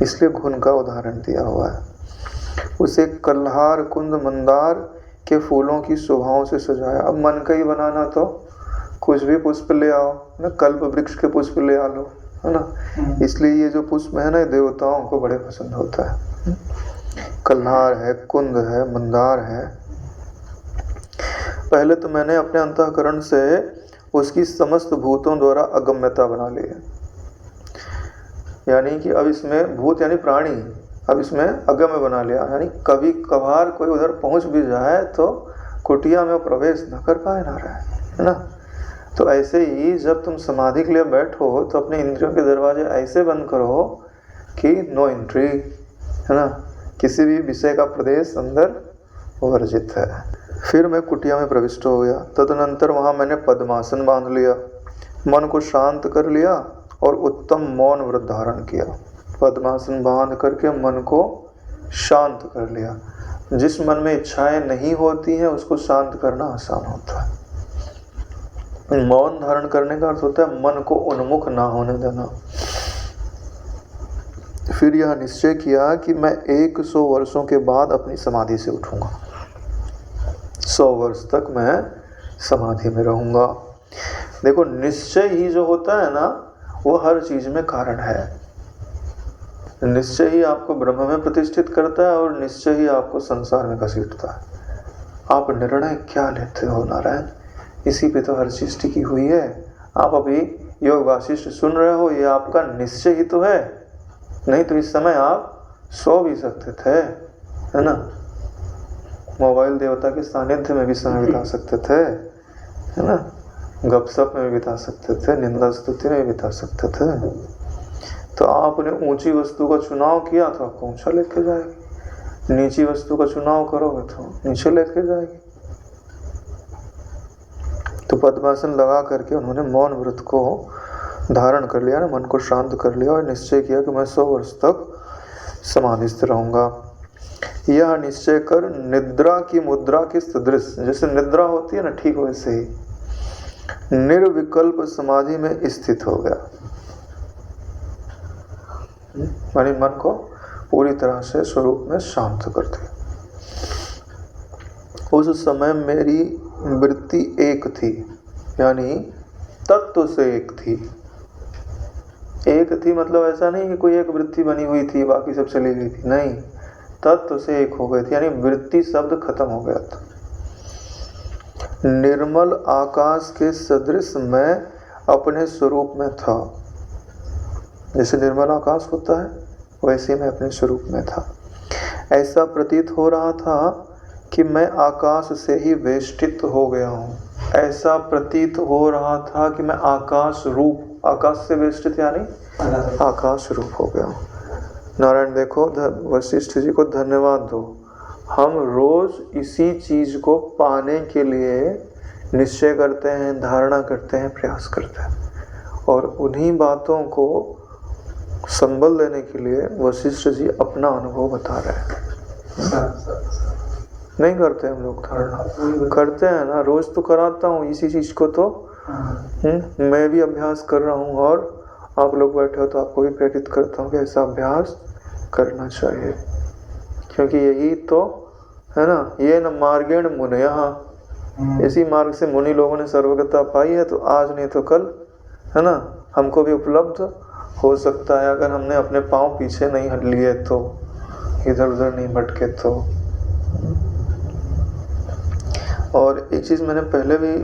इसलिए घुन का उदाहरण दिया हुआ है। उसे कल्हार कुंद मंदार के फूलों की शोभाओं से सजाया। अब मन का ही बनाना तो कुछ भी पुष्प ले आओ ना, कल्प वृक्ष के पुष्प ले आ लो, है ना। इसलिए ये जो पुष्प है ना, देवताओं को बड़े पसंद होता है। कल्हार है, कुंद है, मंदार है। पहले तो मैंने अपने अंतःकरण से उसकी समस्त भूतों द्वारा अगम्यता बना ली है, यानी कि अब इसमें भूत यानी प्राणी, अब इसमें अगम्य बना लिया, यानी कभी कभार कोई उधर पहुंच भी जाए तो कुटिया में प्रवेश न कर पाए ना रहे, है ना। तो ऐसे ही जब तुम समाधि के लिए बैठो तो अपने इंद्रियों के दरवाजे ऐसे बंद करो कि नो एंट्री, है ना, किसी भी विषय का प्रवेश अंदर वर्जित है। फिर मैं कुटिया में प्रविष्ट हो गया। तदनंतर वहाँ मैंने पद्मासन बांध लिया, मन को शांत कर लिया और उत्तम मौन व्रत धारण किया। पद्मासन बांध करके मन को शांत कर लिया। जिस मन में इच्छाएं नहीं होती हैं उसको शांत करना आसान होता है। मौन धारण करने का अर्थ होता है मन को उन्मुख ना होने देना। फिर यह निश्चय किया कि मैं 100 वर्षों के बाद अपनी समाधि से उठूंगा। 100 वर्ष तक मैं समाधि में रहूंगा। देखो, निश्चय ही जो होता है ना, वो हर चीज में कारण है। निश्चय ही आपको ब्रह्म में प्रतिष्ठित करता है और निश्चय ही आपको संसार में घसीटता है। आप निर्णय क्या लेते हो नारायण, इसी पे तो हर चीज टिकी हुई है। आप अभी योग वासिष्ठ सुन रहे हो, ये आपका निश्चय ही तो है, नहीं तो इस समय आप सो भी सकते थे, है ना। मोबाइल देवता के सानिध्य में भी समय बिता सकते थे, है ना, गपशप में भी बिता सकते थे, निंदा स्तुति में भी बिता सकते थे। तो आपने ऊंची वस्तु का चुनाव किया तो आपको ऊंचा लेके जाएगी, नीची वस्तु का चुनाव करोगे तो नीचे लेके जाएगी। तो पद्मासन लगा करके उन्होंने मौन व्रत को धारण कर लिया ना, मन को शांत कर लिया और निश्चय किया कि मैं 100 वर्ष तक समाधिस्थ रहूंगा। यह निश्चय कर निद्रा की मुद्रा के सदृश, जैसे निद्रा होती है ना, ठीक वैसे ही निर्विकल्प समाधि में स्थित हो गया। यानी मन को पूरी तरह से स्वरूप में शांत कर दिया। उस समय मेरी वृत्ति एक थी, यानी तत्व से एक थी। एक थी मतलब ऐसा नहीं कि कोई एक वृत्ति बनी हुई थी बाकी सब चली गई थी, नहीं, तत्व से एक हो गई थी, यानी वृत्ति शब्द खत्म हो गया था। निर्मल आकाश के सदृश मैं अपने स्वरूप में था। जैसे निर्मल आकाश होता है वैसे मैं अपने स्वरूप में था। ऐसा प्रतीत हो रहा था कि मैं आकाश से ही वेष्टित हो गया हूँ। ऐसा प्रतीत हो रहा था कि मैं आकाश रूप, आकाश से वेष्टित यानी आकाश रूप हो गया हूँ। नारायण देखो, वशिष्ठ जी को धन्यवाद दो। हम रोज इसी चीज को पाने के लिए निश्चय करते हैं, धारणा करते हैं, प्रयास करते हैं, और उन्हीं बातों को संबल देने के लिए वशिष्ठ जी अपना अनुभव बता रहे हैं। नहीं करते हम लोग धारणा, करते हैं ना, रोज तो कराता हूँ इसी चीज को, तो मैं भी अभ्यास कर रहा हूँ और आप लोग बैठे हो तो आपको भी प्रेरित करता हूँ कि ऐसा अभ्यास करना चाहिए, क्योंकि यही तो है ना, ये न मार्गेण मुनयः, इसी मार्ग से मुनि लोगों ने सर्वगता पाई है। तो आज नहीं तो कल, है ना, हमको भी उपलब्ध हो सकता है, अगर हमने अपने पांव पीछे नहीं हट लिए तो, इधर उधर नहीं भटके तो। और एक चीज़ मैंने पहले भी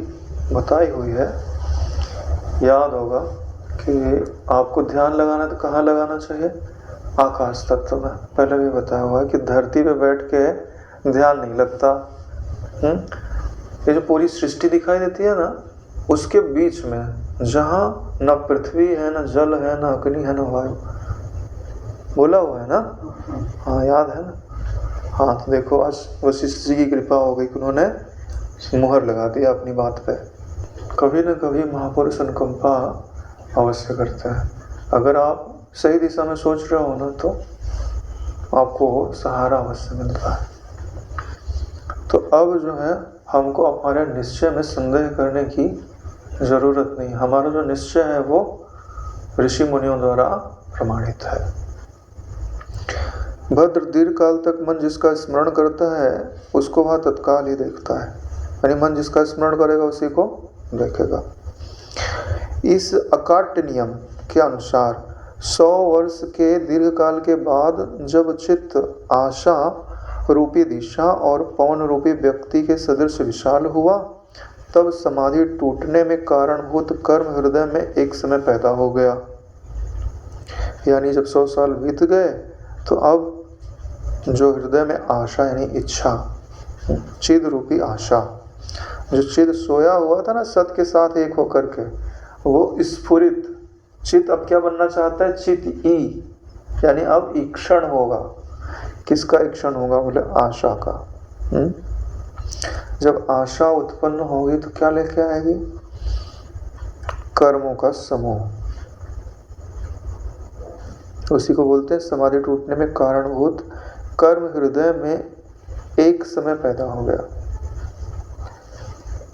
बताई हुई है, याद होगा कि आपको ध्यान लगाना तो कहाँ लगाना चाहिए, आकाश तत्व में। पहले भी बताया हुआ है कि धरती पे बैठ के ध्यान नहीं लगता। ये जो पूरी सृष्टि दिखाई देती है ना, उसके बीच में जहाँ न पृथ्वी है, न जल है, न अग्नि है, न वायु, बोला हुआ है ना, हाँ याद है ना। हाँ तो देखो, आज वशिष्ठ जी की कृपा हो गई कि उन्होंने मुहर लगा दिया अपनी बात पे। कभी न कभी महापुरुष अनुकंपा अवश्य करते हैं। अगर आप सही दिशा में सोच रहे हो ना, तो आपको सहारा अवश्य मिलता है। तो अब जो है, हमको हमारे निश्चय में संदेह करने की जरूरत नहीं। हमारा जो निश्चय है वो ऋषि मुनियों द्वारा प्रमाणित है। भद्र दीर्घ काल तक मन जिसका स्मरण करता है उसको वह तत्काल ही देखता है, यानी मन जिसका स्मरण करेगा उसी को देखेगा। इस अकाट्य नियम के अनुसार 100 वर्ष के दीर्घ काल के बाद जब चित्त आशा रूपी दिशा और पवन रूपी व्यक्ति के सदृश विशाल हुआ, तब समाधि टूटने में कारणभूत कर्म हृदय में एक समय पैदा हो गया। यानी जब 100 साल बीत गए तो अब जो हृदय में आशा यानी इच्छा, चिद रूपी आशा, जो चिद सोया हुआ था ना सत के साथ एक होकर के, वो स्फुरित चित अब क्या बनना चाहता है? चित ई, यानी अब ईक्षण होगा। किसका ईक्षण होगा? बोले आशा का। जब आशा उत्पन्न होगी तो क्या लेके आएगी? कर्मों का समूह। उसी को बोलते हैं समाधि टूटने में कारणभूत कर्म हृदय में एक समय पैदा हो गया।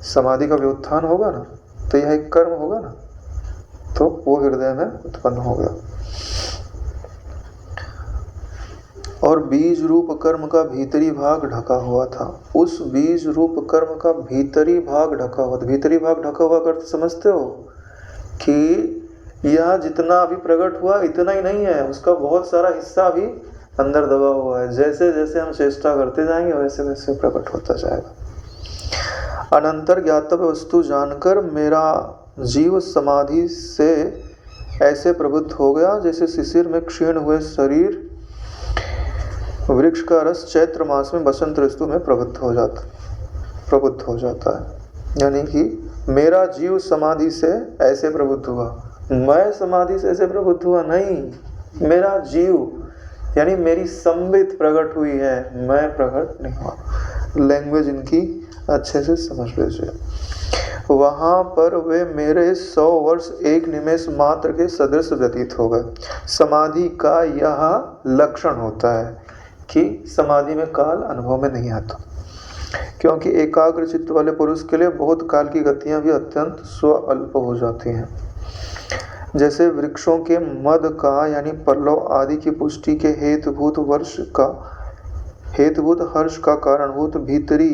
समाधि का व्युत्थान होगा ना तो यह एक कर्म होगा ना, तो वो हृदय में उत्पन्न हो गया। और बीज रूप कर्म का भीतरी भाग ढका हुआ था। उस बीज रूप कर्म का भीतरी भाग ढका हुआ था। भीतरी भाग ढका हुआ करते समझते हो कि यह जितना अभी प्रकट हुआ इतना ही नहीं है, उसका बहुत सारा हिस्सा भी अंदर दबा हुआ है। जैसे जैसे हम चेष्टा करते जाएंगे वैसे वैसे प्रकट होता जाएगा। अनंतर ज्ञातव्य वस्तु जानकर मेरा जीव समाधि से ऐसे प्रबुद्ध हो गया जैसे शिशिर में क्षीण हुए शरीर वृक्ष का रस चैत्र मास में बसंत ऋतु में प्रबुद्ध हो जाता है। यानी कि मेरा जीव समाधि से ऐसे प्रबुद्ध हुआ। मैं समाधि से ऐसे प्रबुद्ध हुआ नहीं, मेरा जीव यानी मेरी संबित प्रकट हुई है, मैं प्रकट नहीं हुआ। लैंग्वेज इनकी अच्छे से समझ लीजिए। वहाँ पर वे मेरे 100 वर्ष एक निमेष मात्र के सदृश व्यतीत हो गए। समाधि का यह लक्षण होता है कि समाधि में काल अनुभव में नहीं आता, क्योंकि एकाग्र चित्त वाले पुरुष के लिए बहुत काल की गतियाँ भी अत्यंत स्वअल्प हो जाती हैं। जैसे वृक्षों के मद का यानी पल्लव आदि की पुष्टि के हेतुभूत हर्ष का कारणभूत भीतरी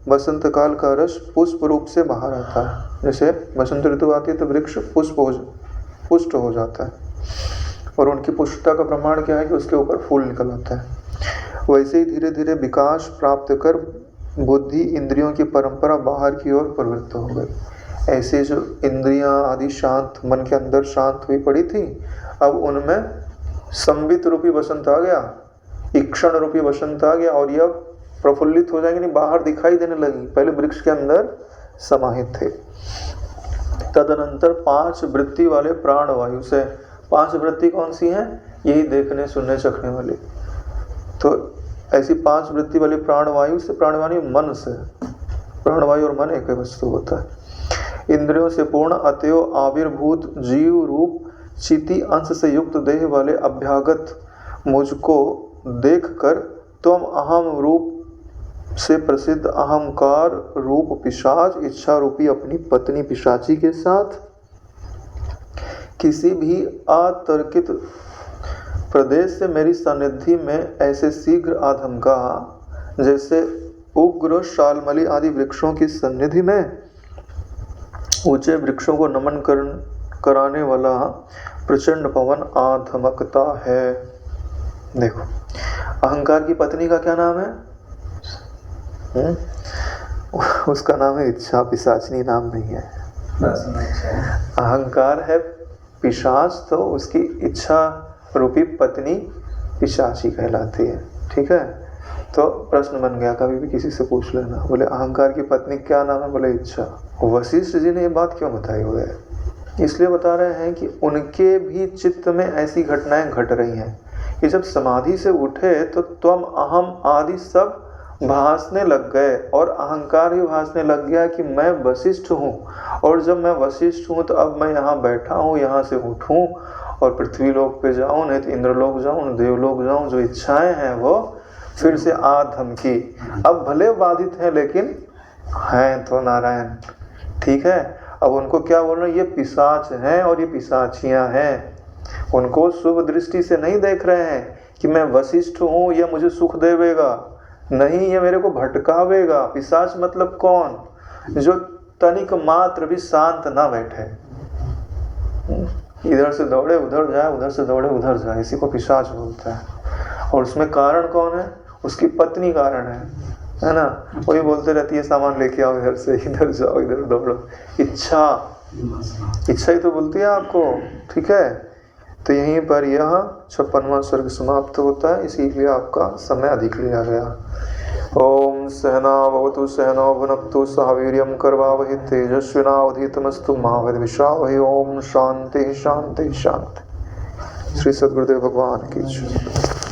बसंत काल का रस पुष्प रूप से बाहर आता है। जैसे बसंत ऋतु आती है तो वृक्ष पुष्ट हो जाता है, और उनकी पुष्टता का प्रमाण क्या है कि उसके ऊपर फूल निकल आता है। वैसे ही धीरे धीरे विकास प्राप्त कर बुद्धि इंद्रियों की परंपरा बाहर की ओर प्रवृत्त हो गई। ऐसे जो इंद्रियां आदि शांत मन के अंदर शांत हुई पड़ी थी, अब उनमें संबित रूपी बसंत आ गया, ईक्षण रूपी बसंत आ गया, और यह प्रफुल्लित हो जाएंगे, नहीं बाहर दिखाई देने लगी। पहले वृक्ष के अंदर समाहित थे। तदनंतर 5 वृत्ति वाले प्राण वायु से, 5 वृत्ति कौन सी हैं? यही देखने सुनने चखने वाली। तो ऐसी 5 वृत्ति वाली प्राणवायु से, प्राणवायु मन से, प्राणवायु और मन एक ही वस्तु होता है। इंद्रियों से पूर्ण अतएव आविर्भूत जीव रूप चिति अंश से युक्त देह वाले अभ्यागत मुझको देखकर तुम अहम रूप से प्रसिद्ध अहंकार रूप पिशाच इच्छा रूपी अपनी पत्नी पिशाची के साथ किसी भी अतर्कित प्रदेश से मेरी सानिध्य में ऐसे शीघ्र आधमका जैसे उग्र शालमली आदि वृक्षों की सन्निधि में ऊंचे वृक्षों को नमन कराने वाला प्रचंड पवन आधमकता है। देखो, अहंकार की पत्नी का क्या नाम है? उसका नाम है इच्छा, पिशाचनी नाम नहीं है। अहंकार है पिशाच, तो उसकी इच्छा रूपी पत्नी पिशाची कहलाती है। ठीक है, तो प्रश्न बन गया, कभी भी किसी से पूछ लेना, बोले अहंकार की पत्नी क्या नाम है? बोले इच्छा। वशिष्ठ जी ने ये बात क्यों बताई हुई है? इसलिए बता रहे हैं कि उनके भी चित्त में ऐसी घटनाएं घट रही हैं कि जब समाधि से उठे तो त्वम अहम आदि सब भासने लग गए, और अहंकार ही भासने लग गया कि मैं वशिष्ठ हूँ, और जब मैं वशिष्ठ हूँ तो अब मैं यहाँ बैठा हूँ, यहाँ से उठूँ और पृथ्वी लोक पे जाऊँ, नहीं तो इंद्रलोक जाऊँ, देवलोक जाऊँ। जो इच्छाएं हैं वो फिर से धमकी। अब भले बाधित हैं लेकिन हैं तो नारायण। ठीक है, अब उनको क्या बोल रहे हैं? ये पिशाच हैं और ये पिशाचियां हैं। उनको शुभ दृष्टि से नहीं देख रहे हैं कि मैं वशिष्ठ हूँ, यह मुझे सुख देवेगा, नहीं, ये मेरे को भटकावेगा। पिशाच मतलब कौन? जो तनिक मात्र भी शांत ना बैठे, इधर से दौड़े उधर जाए, उधर से दौड़े उधर जाए, इसी को पिशाच बोलता है। और उसमें कारण कौन है? उसकी पत्नी कारण है ना? वही बोलते रहती है सामान लेके आओ, इधर से इधर जाओ, इधर दौड़ो। इच्छा ही तो बोलती है आपको, ठीक है। तो यहीं पर यह 56वां सर्ग समाप्त होता है, इसीलिए आपका समय अधिक लिया गया। ओम सहना भवतु सहनौ भुनक्तु सह वीर्यं करवावहै तेजस्विनावधीतमस्तु मा विद्विषावहै। ओम शांति शांति शांति। श्री सद्गुरुदेव भगवान की जय।